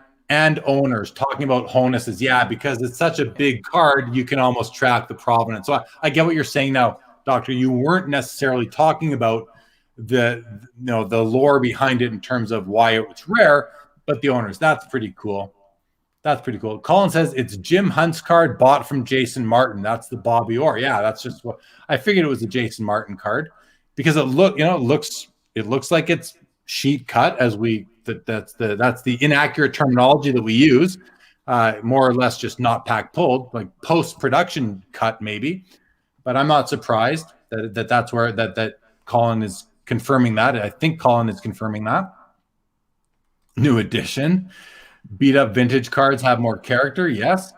owners talking about Honus's. Yeah, because it's such a big card, you can almost track the provenance. So I get what you're saying now, Doctor. You weren't necessarily talking about the lore behind it in terms of why it was rare, but the owners. That's pretty cool. That's pretty cool. Colin says it's Jim Hunt's card bought from Jason Martin. That's the Bobby Orr. Yeah, that's just what I figured it was a Jason Martin card because it looks like it's sheet cut as that's the inaccurate terminology that we use, more or less just not pack pulled, like post-production cut maybe. But I'm not surprised that's where that Colin is confirming that. I think Colin is confirming that. New edition. Beat up vintage cards have more character. Yes.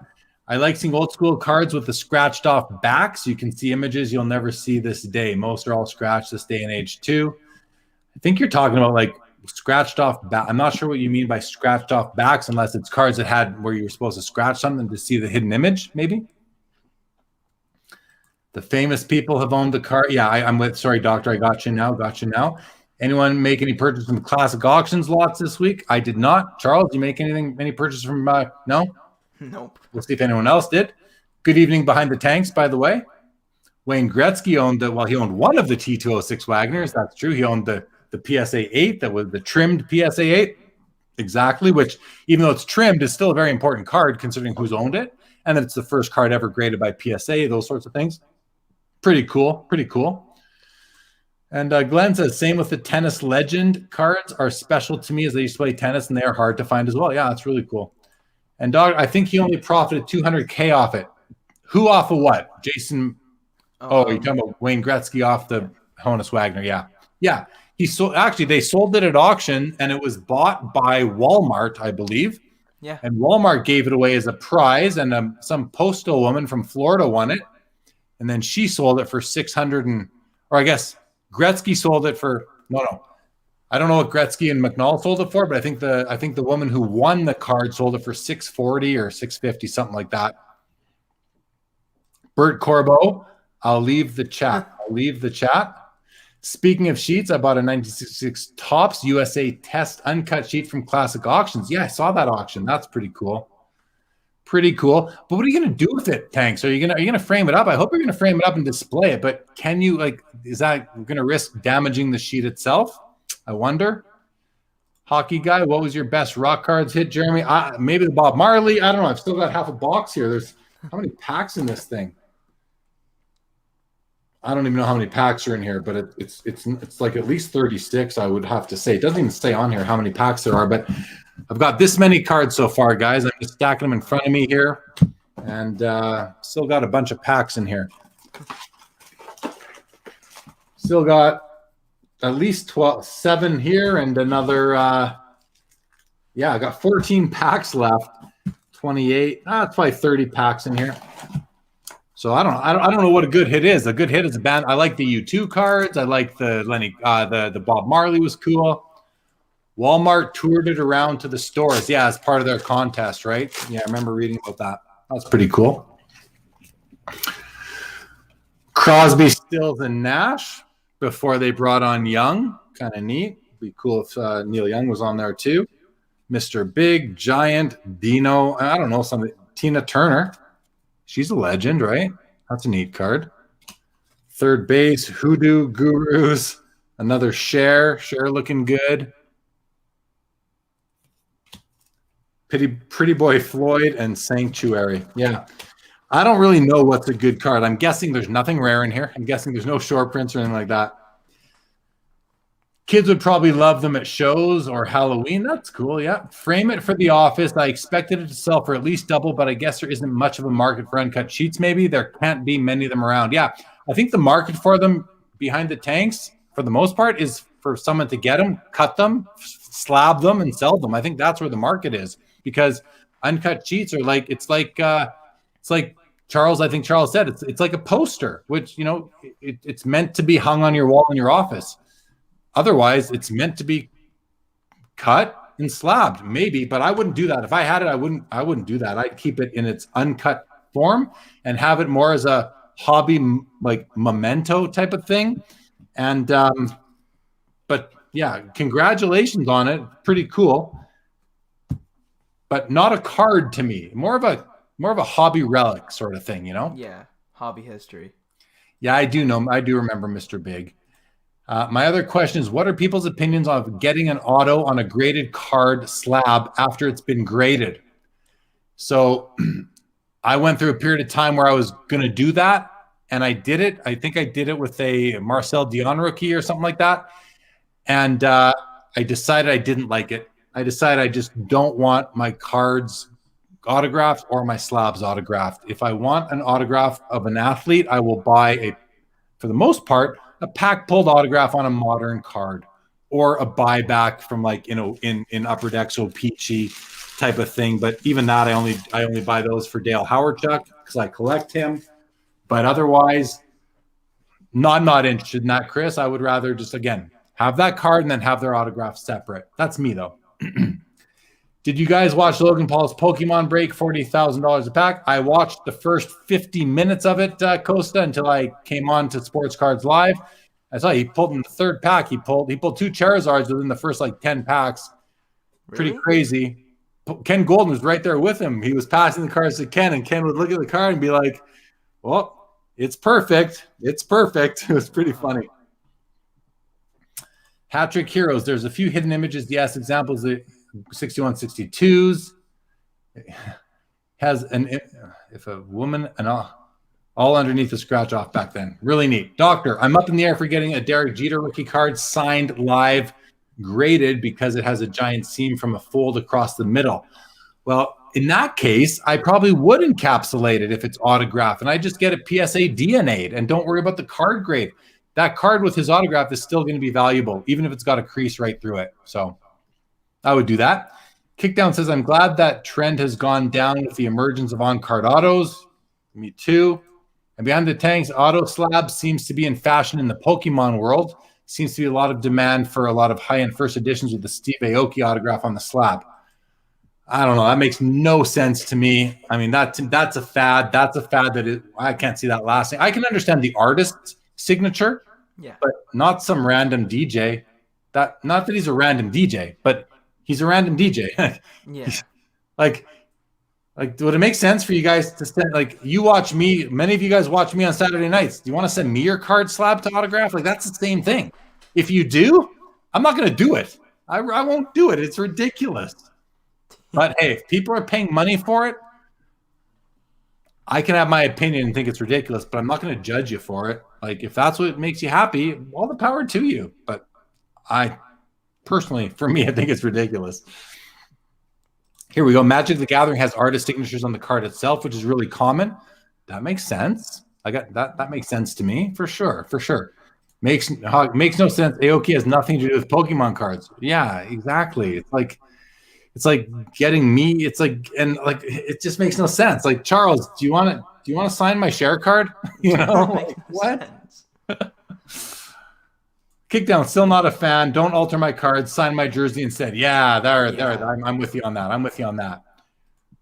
I like seeing old school cards with the scratched off backs. You can see images you'll never see this day. Most are all scratched this day and age too. I think you're talking about like scratched off back. I'm not sure what you mean by scratched off backs, unless it's cards that had where you were supposed to scratch something to see the hidden image, maybe. The famous people have owned the card. Yeah, I'm with. Sorry, Doctor. I got you now. Anyone make any purchase from classic auctions lots this week? I did not. Charles, you make any purchase from? No. Nope. We'll see if anyone else did. Good evening behind the tanks, by the way. Wayne Gretzky owned he owned one of the T206 Wagners. That's true. He owned the PSA 8, that was the trimmed PSA 8. Exactly, which even though it's trimmed is still a very important card considering who's owned it. And that it's the first card ever graded by PSA, those sorts of things. Pretty cool. And Glenn says, same with the tennis legend cards are special to me as they used to play tennis and they are hard to find as well. Yeah, that's really cool. And Dog, I think he only profited $200K off it. Who off of what? Jason. You're talking about Wayne Gretzky off the Honus Wagner. Yeah. They sold it at auction and it was bought by Walmart, I believe. Yeah. And Walmart gave it away as a prize and some postal woman from Florida won it. And then she sold it for 600 or I guess Gretzky sold it for, no. I don't know what Gretzky and McNall sold it for, but I think the woman who won the card sold it for 640 or 650, something like that. Bert Corbo, I'll leave the chat. Speaking of sheets, I bought a 1966 Topps USA Test uncut sheet from Classic Auctions. Yeah, I saw that auction. That's pretty cool. But what are you going to do with it, Tanks? Are you going to frame it up? I hope you're going to frame it up and display it. But can you is that going to risk damaging the sheet itself? I wonder. Hockey guy, what was your best rock cards hit, Jeremy? Maybe the Bob Marley. I don't know. I've still got half a box here. There's how many packs in this thing? I don't even know how many packs are in here, but it's like at least 36, I would have to say. It doesn't even say on here how many packs there are, but I've got this many cards so far, guys. I'm just stacking them in front of me here, and still got a bunch of packs in here. Still got at least 7 here and another, I got 14 packs left, 28, it's probably 30 packs in here. So I don't know what a good hit is. A good hit is a band. I like the U2 cards. I like the the Bob Marley was cool. Walmart toured it around to the stores. Yeah, as part of their contest, right? Yeah, I remember reading about that. That's pretty cool. Crosby, Stills, and Nash before they brought on Young. Kind of neat. Be cool if Neil Young was on there too. Mr. Big, Giant, Dino. I don't know, something. Tina Turner. She's a legend, right? That's a neat card. Third base, Hoodoo Gurus. Another Cher looking good. Pretty Boy Floyd and Sanctuary. Yeah. I don't really know what's a good card. I'm guessing there's nothing rare in here. I'm guessing there's no short prints or anything like that. Kids would probably love them at shows or Halloween. That's cool. Yeah. Frame it for the office. I expected it to sell for at least double, but I guess there isn't much of a market for uncut sheets. Maybe there can't be many of them around. Yeah. I think the market for them behind the tanks, for the most part, is for someone to get them, cut them, slab them, and sell them. I think that's where the market is, because uncut sheets are like, it's like Charles, I think Charles said, it's like a poster, which, it's meant to be hung on your wall in your office. Otherwise, it's meant to be cut and slabbed, maybe, but I wouldn't do that. If I had it, I wouldn't do that. I'd keep it in its uncut form and have it more as a hobby, like memento type of thing. And but yeah, congratulations on it. Pretty cool. But not a card to me. More of a hobby relic sort of thing, Yeah, hobby history. Yeah, I do remember Mr. Big. My other question is, what are people's opinions on getting an auto on a graded card slab after it's been graded? So I went through a period of time where I was going to do that, and I did it. I think I did it with a Marcel Dion rookie or something like that. And I decided I didn't like it. I decided I just don't want my cards autographed or my slabs autographed. If I want an autograph of an athlete, I will buy for the most part, a pack pulled autograph on a modern card, or a buyback from in Upper Deck, so Peachy type of thing. But even that, I only buy those for Dale Howardchuk because I collect him. But otherwise, not interested in that, Chris. I would rather just, again, have that card and then have their autograph separate. That's me, though. Did you guys watch Logan Paul's Pokemon break, $40,000 a pack? I watched the first 50 minutes of it, Costa, until I came on to Sports Cards Live. I saw he pulled in the third pack. He pulled 2 Charizards within the first 10 packs. Pretty crazy. Ken Golden was right there with him. He was passing the cards to Ken, and Ken would look at the card and be like, well, it's perfect. It's perfect. It was pretty funny. Hat Trick Heroes. There's a few hidden images. Yes, examples of 6162s. Has if a woman and all underneath the scratch off back then. Really neat. Doctor, I'm up in the air for getting a Derek Jeter rookie card signed live, graded, because it has a giant seam from a fold across the middle. Well, in that case, I probably would encapsulate it if it's autographed, and I just get a PSA DNA'd and don't worry about the card grade. That card with his autograph is still going to be valuable, even if it's got a crease right through it. So I would do that. Kickdown says, I'm glad that trend has gone down with the emergence of on-card autos. Me too. And behind the tanks, auto slab seems to be in fashion in the Pokemon world. Seems to be a lot of demand for a lot of high-end first editions with the Steve Aoki autograph on the slab. I don't know. That makes no sense to me. I mean, that's a fad. That's a fad I can't see that lasting. I can understand the artist's signature, but not some random DJ. Not that he's a random DJ, but he's a random DJ. Yeah. Like, would it make sense for you guys to send, you watch me, many of you guys watch me on Saturday nights. Do you want to send me your card slab to autograph? That's the same thing. If you do, I'm not going to do it. I won't do it. It's ridiculous. But hey, if people are paying money for it, I can have my opinion and think it's ridiculous, but I'm not going to judge you for it. If that's what makes you happy, all the power to you. But personally, for me, I think it's ridiculous. Here we go. Magic the Gathering has artist signatures on the card itself, which is really common. That makes sense. I got that. That makes sense to me for sure. Makes no sense. Aoki has nothing to do with Pokemon cards. Yeah, exactly. It's like getting me. It just makes no sense. Charles, do you want to sign my share card? What? Kickdown, still not a fan. Don't alter my cards. Sign my jersey instead. Yeah, there. I'm with you on that.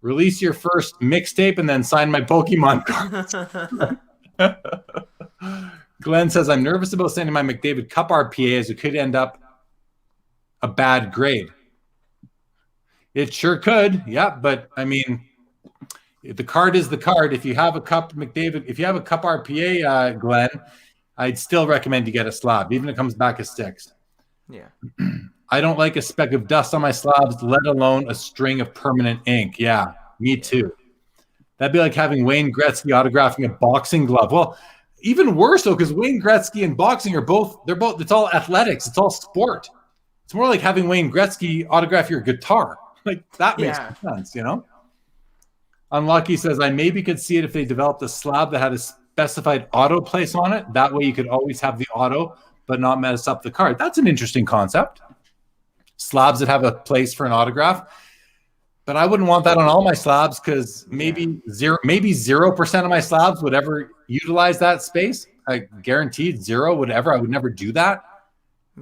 Release your first mixtape and then sign my Pokemon cards. Glenn says, I'm nervous about sending my McDavid Cup RPA as it could end up a bad grade. It sure could. Yeah. But I mean, the card is the card. If you have a cup, McDavid, if you have a cup RPA, Glenn, I'd still recommend you get a slab, even if it comes back as sticks. Yeah. I don't like a speck of dust on my slabs, let alone a string of permanent ink. Yeah, me too. That'd be like having Wayne Gretzky autographing a boxing glove. Well, even worse though, because Wayne Gretzky and boxing are both, it's all athletics, it's all sport. It's more like having Wayne Gretzky autograph your guitar. Like that makes sense, you know? Unlucky says, I maybe could see it if they developed a slab that had a specified auto place on it. That way you could always have the auto, but not mess up the card. That's an interesting concept. Slabs that have a place for an autograph. But I wouldn't want that on all my slabs because maybe 0% of my slabs would ever utilize that space. I guaranteed zero would ever. I would never do that.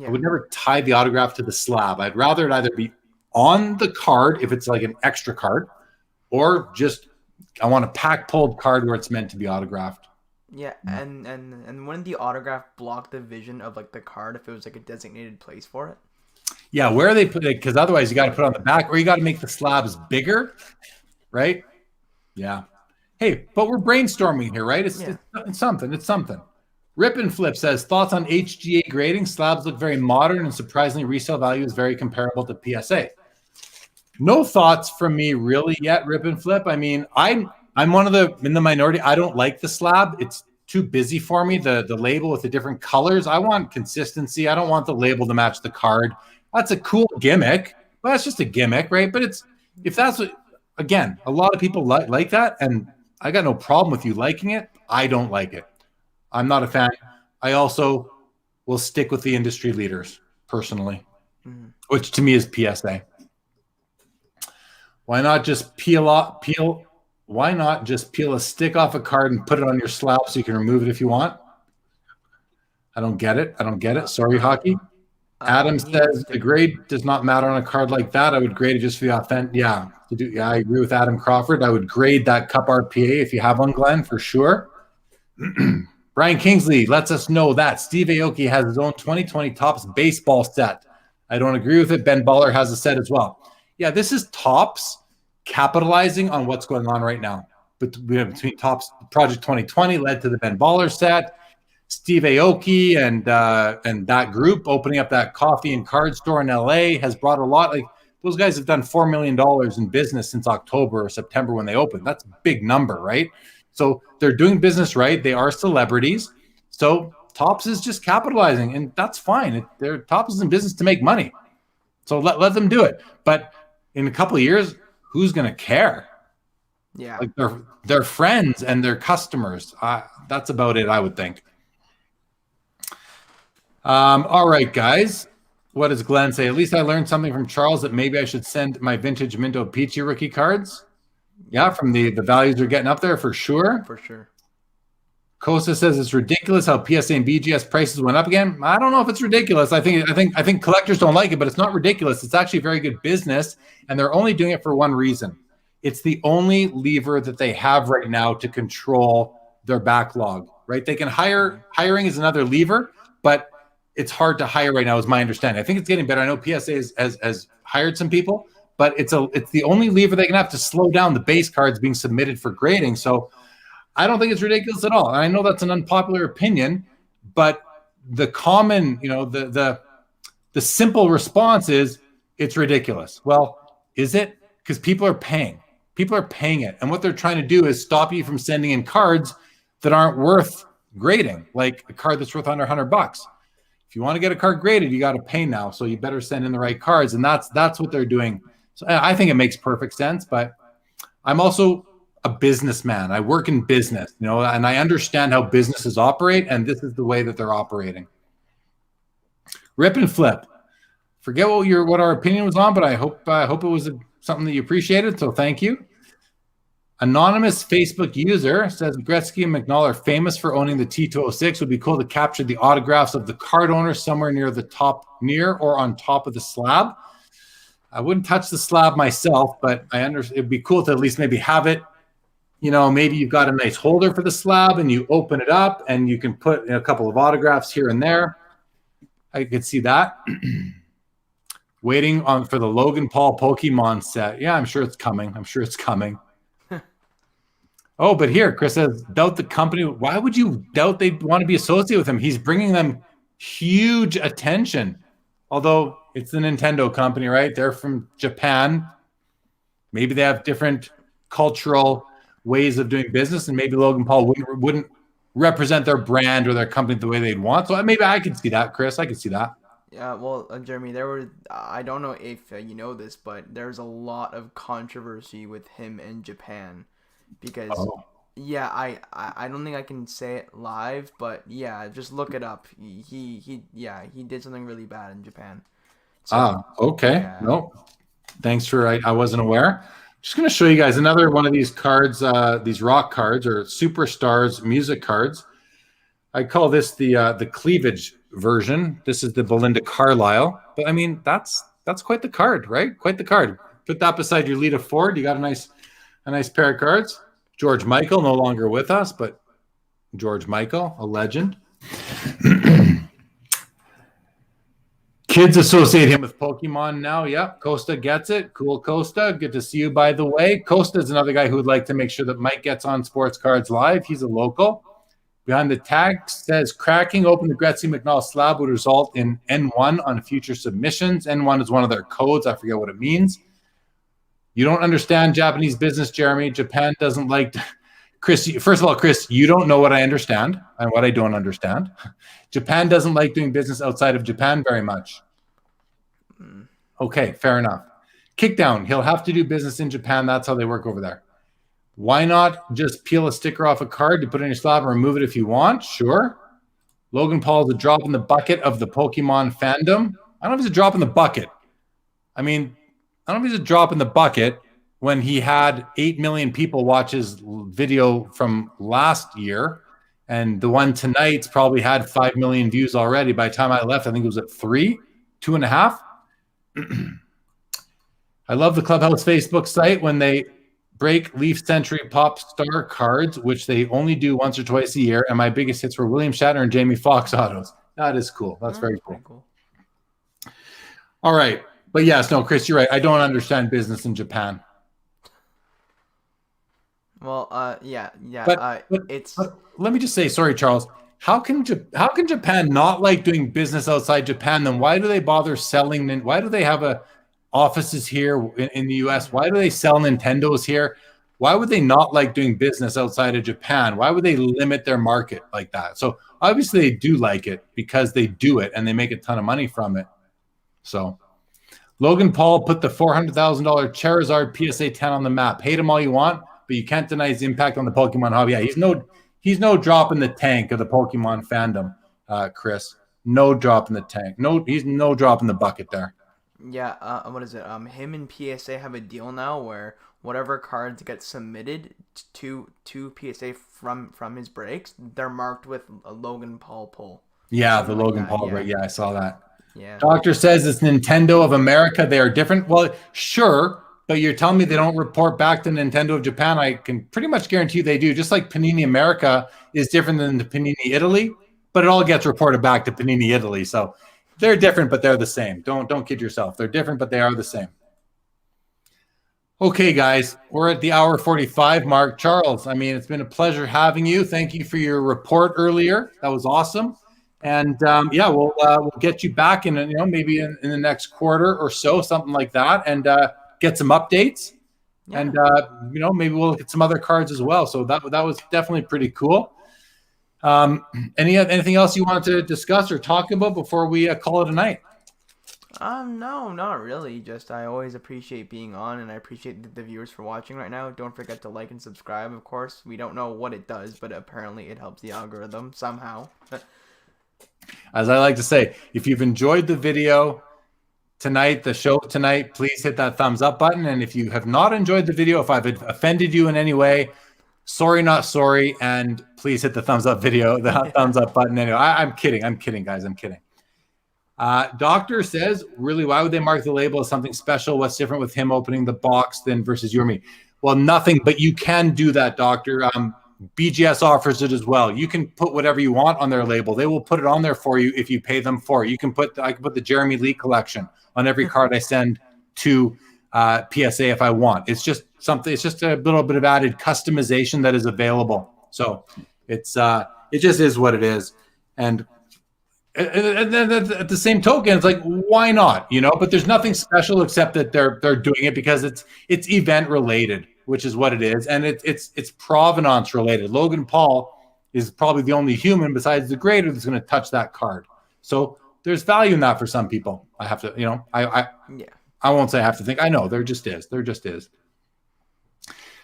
I would never tie the autograph to the slab. I'd rather it either be on the card if it's like an extra card, or just I want a pack pulled card where it's meant to be autographed. Yeah, and wouldn't the autograph block the vision of like the card if it was like a designated place for it? Yeah, where are they put it? Because otherwise you got to put it on the back, or you got to make the slabs bigger, right? Yeah. Hey, but we're brainstorming here, right? It's something. It's something. Rip and Flip says, thoughts on HGA grading? Slabs look very modern and surprisingly resale value is very comparable to PSA. No thoughts from me really yet, Rip and Flip. I mean, I'm one of in the minority. I don't like the slab. It's too busy for me. The label with the different colors. I want consistency. I don't want the label to match the card. That's a cool gimmick. Well, that's just a gimmick, right? But if that's what, again, a lot of people like that, and I got no problem with you liking it. I don't like it. I'm not a fan. I also will stick with the industry leaders personally, which to me is PSA. Why not just peel a stick off a card and put it on your slab so you can remove it if you want? I don't get it. Sorry, hockey. Adam says the grade does not matter on a card like that. I would grade it just for the authentic. Yeah, I agree with Adam Crawford. I would grade that cup RPA if you have one, Glenn, for sure. Brian Kingsley lets us know that Steve Aoki has his own 2020 Topps baseball set. I don't agree with it. Ben Baller has a set as well. Yeah, this is Topps capitalizing on what's going on right now. But we have between Topps Project 2020 led to the Ben Baller set. Steve Aoki and that group opening up that coffee and card store in LA has brought a lot. Like those guys have done $4 million in business since October or September when they opened. That's a big number, right? So they're doing business right. They are celebrities. So Topps is just capitalizing, and that's fine. Topps is in business to make money. So let them do it. But in a couple of years, who's going to care? Yeah. Like their friends and their customers. That's about it, I would think. All right, guys. What does Glenn say? At least I learned something from Charles that maybe I should send my vintage Minto Peachy rookie cards. Yeah, from the values are getting up there for sure. For sure. Costa says it's ridiculous how PSA and BGS prices went up again. I don't know if it's ridiculous. I think collectors don't like it, but it's not ridiculous. It's actually very good business, and they're only doing it for one reason. It's the only lever that they have right now to control their backlog. Right? They can hiring is another lever, but it's hard to hire right now, is my understanding. I think it's getting better. I know PSA has hired some people, but it's the only lever they can have to slow down the base cards being submitted for grading. So I don't think it's ridiculous at all. And I know that's an unpopular opinion, but the common, the simple response is it's ridiculous. Well, is it? Because people are paying. People are paying it. And what they're trying to do is stop you from sending in cards that aren't worth grading, like a card that's worth under $100. If you want to get a card graded, you got to pay now. So you better send in the right cards. And that's what they're doing. So I think it makes perfect sense, but I'm also a businessman. I work in business, and I understand how businesses operate, and this is the way that they're operating. Rip and Flip. Forget what our opinion was on, but I hope it was something that you appreciated. So thank you. Anonymous Facebook user says Gretzky and McNall are famous for owning the T206. Would be cool to capture the autographs of the card owners somewhere near or on top of the slab. I wouldn't touch the slab myself, but it'd be cool to at least maybe have it. Maybe you've got a nice holder for the slab and you open it up and you can put a couple of autographs here and there. I could see that. Waiting on for the Logan Paul Pokemon set. Yeah, I'm sure it's coming. I'm sure it's coming. Oh, but here, Chris says, doubt the company. Why would you doubt they'd want to be associated with him? He's bringing them huge attention. Although it's the Nintendo company, right? They're from Japan. Maybe they have different cultural ways of doing business, and maybe Logan Paul wouldn't represent their brand or their company the way they'd want. So maybe I could see that, Chris. I could see that. Yeah, well, Jeremy, I don't know if you know this, but there's a lot of controversy with him in Japan because, yeah, I don't think I can say it live, but yeah, just look it up. He did something really bad in Japan. So, okay. Yeah. No, thanks for, I wasn't aware. Just going to show you guys another one of these cards, these rock cards or superstars music cards. I call this the cleavage version. This is the Belinda Carlisle, but I mean that's quite the card, right? Quite the card. Put that beside your Lita Ford. You got a nice pair of cards. George Michael, no longer with us, but George Michael, a legend. Kids associate him with Pokemon now. Yep, Costa gets it. Cool, Costa. Good to see you, by the way. Costa is another guy who would like to make sure that Mike gets on Sports Cards Live. He's a local. Behind the tag says, cracking open the Gretzky McNall slab would result in N1 on future submissions. N1 is one of their codes. I forget what it means. You don't understand Japanese business, Jeremy. Japan doesn't like... Chris, first of all, Chris, you don't know what I understand and what I don't understand. Japan doesn't like doing business outside of Japan very much. Okay, fair enough. Kickdown. He'll have to do business in Japan. That's how they work over there. Why not just peel a sticker off a card to put in your slab and remove it if you want? Sure. Logan Paul is a drop in the bucket of the Pokemon fandom. I don't know if he's a drop in the bucket. I mean, I don't know if he's a drop in the bucket when he had 8 million people watch his video from last year. And the one tonight's probably had 5 million views already. By the time I left, I think it was at 3, 2.5. I love the Clubhouse Facebook site when they break Leaf Century Pop Star cards, which they only do once or twice a year. And my biggest hits were William Shatner and Jamie Foxx autos. That is cool. That's very cool. All right. But yes, no, Chris, you're right. I don't understand business in Japan. Well, yeah. But let me just say, sorry, Charles. How can Japan not like doing business outside Japan? Then why do they bother selling? Why do they have offices here in the U.S.? Why do they sell Nintendos here? Why would they not like doing business outside of Japan? Why would they limit their market like that? So obviously they do like it because they do it and they make a ton of money from it. So Logan Paul put the $400,000 Charizard PSA 10 on the map. Hate him all you want, but you can't deny his impact on the Pokemon hobby. Yeah, he's no drop in the tank of the Pokemon fandom, Chris. No drop in the tank. No, he's no drop in the bucket there. Yeah, what is it? Him and PSA have a deal now where whatever cards get submitted to PSA from his breaks, they're marked with a Logan Paul pull. Yeah, the Logan Paul break. Yeah, I saw that. Yeah. Doctor says it's Nintendo of America. They are different. Well, sure, but you're telling me they don't report back to Nintendo of Japan. I can pretty much guarantee you they do. Just like Panini America is different than the Panini Italy, but it all gets reported back to Panini Italy. So they're different, but they're the same. Don't kid yourself. They're different, but they are the same. Okay, guys, we're at the hour 45 mark. Charles, I mean, it's been a pleasure having you. Thank you for your report earlier. That was awesome. And yeah, we'll get you back in, maybe in the next quarter or so, something like that, and get some updates. Yeah. And maybe we'll look at some other cards as well. So that was definitely pretty cool. Anything else you wanted to discuss or talk about before we call it a night? No, not really. Just I always appreciate being on, and I appreciate the viewers for watching right now. Don't forget to like and subscribe, of course. We don't know what it does, but apparently it helps the algorithm somehow. As I like to say, if you've enjoyed the video tonight, the show tonight, please hit that thumbs up button. And if you have not enjoyed the video, if I've offended you in any way, sorry, not sorry. And please hit the thumbs up thumbs up button. Anyway, I'm kidding, guys. I'm kidding. Doctor says, really, why would they mark the label as something special? What's different with him opening the box than versus you or me? Well, nothing, but you can do that, Doctor. BGS offers it as well. You can put whatever you want on their label. They will put it on there for you if you pay them for it. I can put the Jeremy Lee collection on every card I send to PSA if I want. It's just something. It's just a little bit of added customization that is available. So it just is what it is. And then at the same token, it's like, why not? But there's nothing special except that they're doing it because it's event related, which is what it is, and it's provenance related. Logan Paul is probably the only human besides the Greater that's going to touch that card. So there's value in that for some people. I have to, I won't say I have to think. I know there just is. There just is.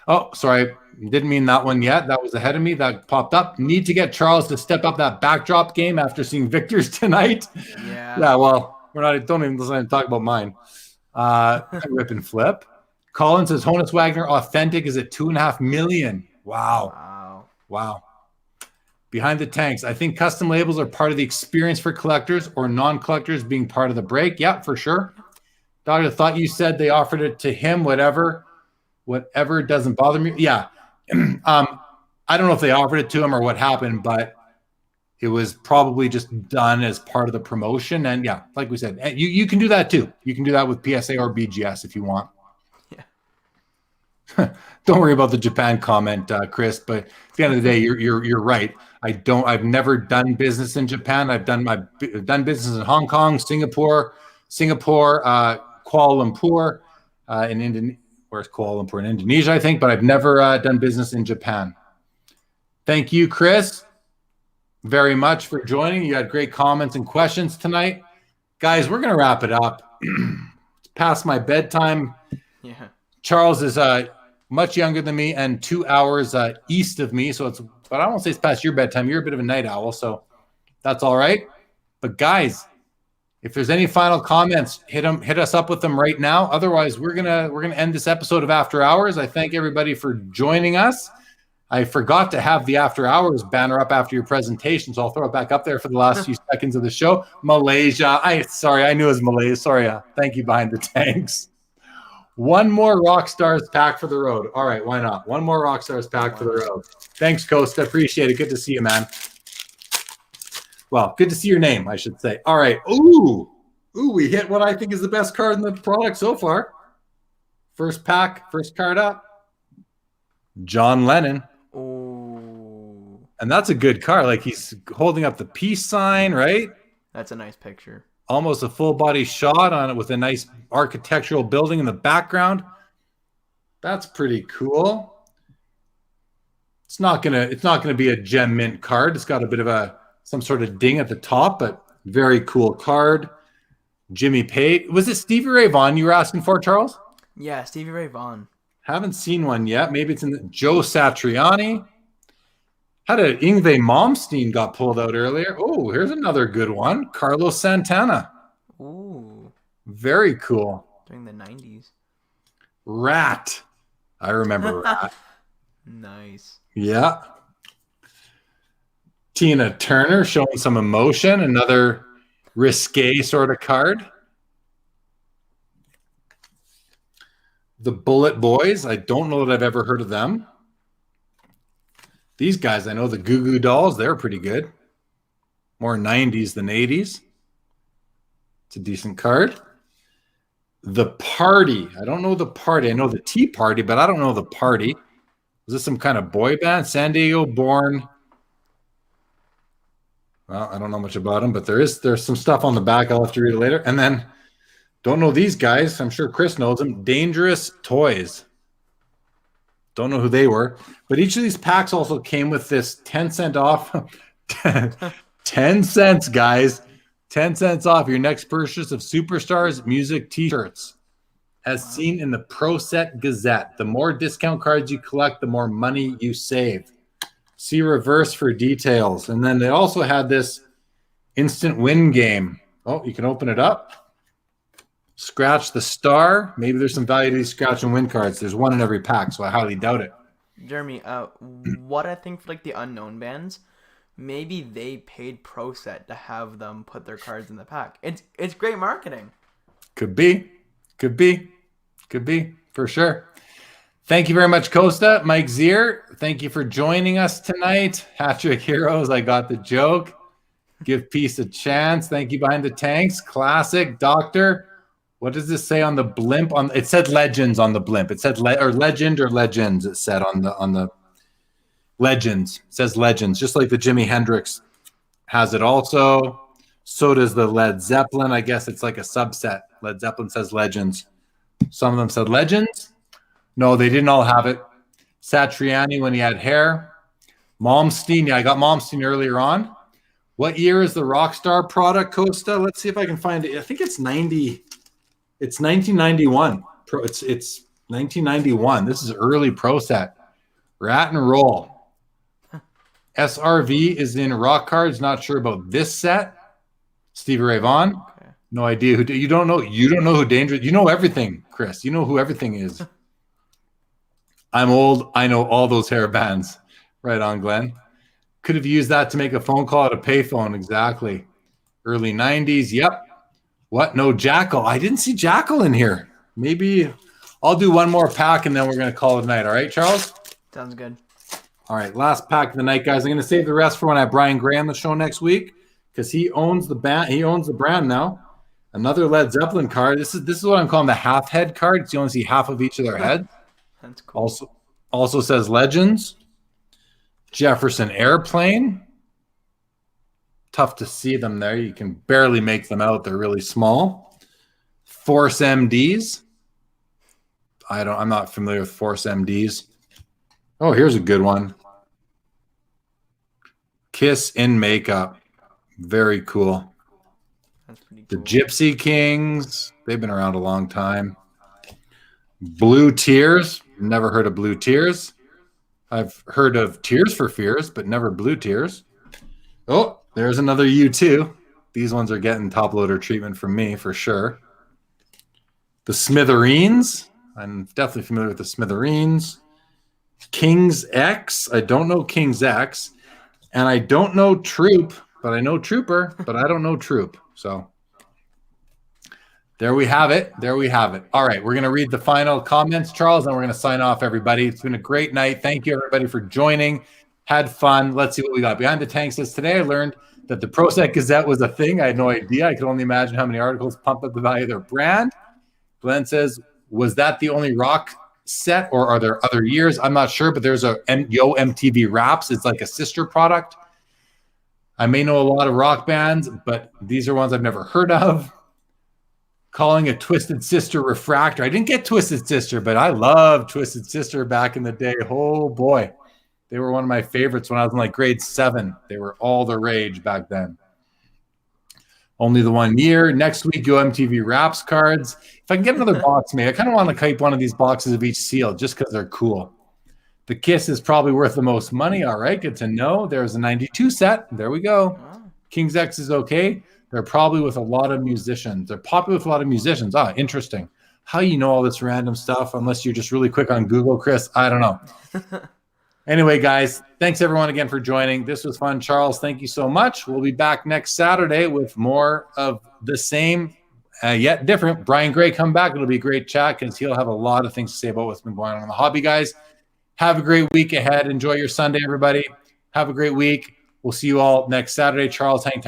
Oh, sorry. Didn't mean that one yet. That was ahead of me. That popped up. Need to get Charles to step up that backdrop game after seeing Victor's tonight. Yeah, well, don't even talk about mine. Rip and flip. Colin says Honus Wagner Authentic is at $2.5 million. Wow. Behind the tanks. I think custom labels are part of the experience for collectors or non-collectors being part of the break. Yeah, for sure. Doctor, thought you said they offered it to him, whatever doesn't bother me. Yeah. I don't know if they offered it to him or what happened, but it was probably just done as part of the promotion. And yeah, like we said, you can do that too. You can do that with PSA or BGS if you want. Yeah. Don't worry about the Japan comment, Chris, but at the end of the day, you're right. I've never done business in Japan. I've done business in Hong Kong, Singapore, Kuala Lumpur, in Indonesia. Where's Kuala Lumpur in Indonesia, I think, but I've never done business in Japan. Thank you, Chris, very much for joining. You had great comments and questions tonight. Guys, we're going to wrap it up. It's past my bedtime. Yeah. Charles is much younger than me and 2 hours east of me, but I won't say it's past your bedtime. You're a bit of a night owl, so that's all right. But guys, if there's any final comments, hit us up with them right now. Otherwise, we're gonna end this episode of After Hours. I thank everybody for joining us. I forgot to have the After Hours banner up after your presentation, so I'll throw it back up there for the last few seconds of the show. Malaysia. I knew it was Malaysia. Sorry. Thank you, Behind the Tanks. One more Rockstars pack for the road. All right, why not? One more Rockstars pack for the road. Thanks, Costa. Appreciate it. Good to see you, man. Well, good to see your name, I should say. All right. Ooh, we hit what I think is the best card in the product so far. First pack, first card up. John Lennon. Ooh. And that's a good card. Like, he's holding up the peace sign, right? That's a nice picture. Almost a full body shot on it with a nice architectural building in the background. That's pretty cool. It's not gonna be a gem mint card. It's got a bit of some sort of ding at the top, but very cool card. Jimmy Pate. Was it Stevie Ray Vaughan you were asking for, Charles? Yeah, Stevie Ray Vaughan. Haven't seen one yet. Maybe it's in Joe Satriani. Had a Yngwie Malmsteen got pulled out earlier. Oh, here's another good one. Carlos Santana. Ooh. Very cool. During the 90s. Rat. I remember Rat. Nice. Yeah. Tina Turner showing some emotion. Another risque sort of card. The Bullet Boys. I don't know that I've ever heard of them. These guys, I know the Goo Goo Dolls. They're pretty good. More 90s than 80s. It's a decent card. The Party. I don't know the Party. I know the Tea Party, but I don't know the Party. Is this some kind of boy band? San Diego born. Well, I don't know much about them, but there's some stuff on the back. I'll have to read it later. And then, don't know these guys. I'm sure Chris knows them. Dangerous Toys. Don't know who they were. But each of these packs also came with this 10-cent off. 10 cents, guys. 10 cents off your next purchase of Superstars Music t-shirts. As seen in the Pro Set Gazette, the more discount cards you collect, the more money you save. See reverse for details. And then they also had this instant win game. Oh, you can open it up. Scratch the star. Maybe there's some value to these scratch and win cards. There's one in every pack, so I highly doubt it. Jeremy, what I think for like the unknown bands, maybe they paid Pro Set to have them put their cards in the pack. It's great marketing. Could be, for sure. Thank you very much, Costa. Mike Zier, thank you for joining us tonight. Hat-trick Heroes, I got the joke. Give peace a chance. Thank you, Behind the Tanks. Classic. Doctor, what does this say on the blimp? It said Legends on the blimp. It said Legend or Legends. It said on the Legends. It says Legends, just like the Jimi Hendrix has it also. So does the Led Zeppelin. I guess it's like a subset. Led Zeppelin says Legends. Some of them said Legends. No, they didn't all have it. Satriani when he had hair. Malmsteen. Yeah, I got Malmsteen earlier on. What year is the Rockstar product, Costa? Let's see if I can find it. I think it's 90. It's 1991. It's 1991. This is early Pro Set. Rat and Roll. SRV is in Rock Cards. Not sure about this set. Stevie Ray Vaughan. Okay. No idea who. You don't know who Dangerous. You know everything, Chris. You know who everything is. I'm old. I know all those hair bands. Right on, Glenn. Could have used that to make a phone call at a payphone. Exactly. Early 90s. Yep. What? No Jackal. I didn't see Jackal in here. Maybe I'll do one more pack and then we're going to call it a night. All right, Charles? Sounds good. All right. Last pack of the night, guys. I'm going to save the rest for when I have Brian Gray on the show next week because he owns the band. He owns the brand now. Another Led Zeppelin card. This is what I'm calling the half head card. You only see half of each of their heads. That's cool. Also says Legends. Jefferson Airplane. Tough to see them there. You can barely make them out. They're really small. Force MDs. I'm not familiar with Force MDs. Oh, here's a good one. Kiss in Makeup. Very cool. That's pretty The cool. Gypsy Kings. They've been around a long time. Blue Tears. Never heard of Blue Tears. I've heard of Tears for Fears, but never Blue Tears. Oh, there's another U2. These ones are getting top loader treatment from me for sure. The Smithereens. I'm definitely familiar with the Smithereens. King's X. I don't know King's X. And I don't know Troop, but I know Trooper, but I don't know Troop. So there we have it. There we have it. All right, we're going to read the final comments, Charles, and we're going to sign off, everybody. It's been a great night. Thank you, everybody, for joining. Had fun. Let's see what we got. Behind the Tank says, today I learned that the Pro Set Gazette was a thing. I had no idea. I could only imagine how many articles pumped up the value of their brand. Glenn says, was that the only rock set, or are there other years? I'm not sure, but there's a Yo MTV Raps. It's like a sister product. I may know a lot of rock bands, but these are ones I've never heard of. Calling a Twisted Sister refractor. I didn't get Twisted Sister, but I loved Twisted Sister back in the day. Oh, boy. They were one of my favorites when I was in like grade 7. They were all the rage back then. Only the 1 year. Next week, Yo MTV Raps cards. If I can get another box made, I kind of want to keep one of these boxes of each seal just because they're cool. The Kiss is probably worth the most money. All right, good to know. There's a 92 set. There we go. King's X is okay. They're probably with a lot of musicians. They're popular with a lot of musicians. Ah, interesting. How you know all this random stuff unless you're just really quick on Google, Chris? I don't know. Anyway, guys, thanks everyone again for joining. This was fun. Charles, thank you so much. We'll be back next Saturday with more of the same, yet different. Brian Gray, come back. It'll be a great chat because he'll have a lot of things to say about what's been going on in the hobby, guys. Have a great week ahead. Enjoy your Sunday, everybody. Have a great week. We'll see you all next Saturday. Charles, hang tight.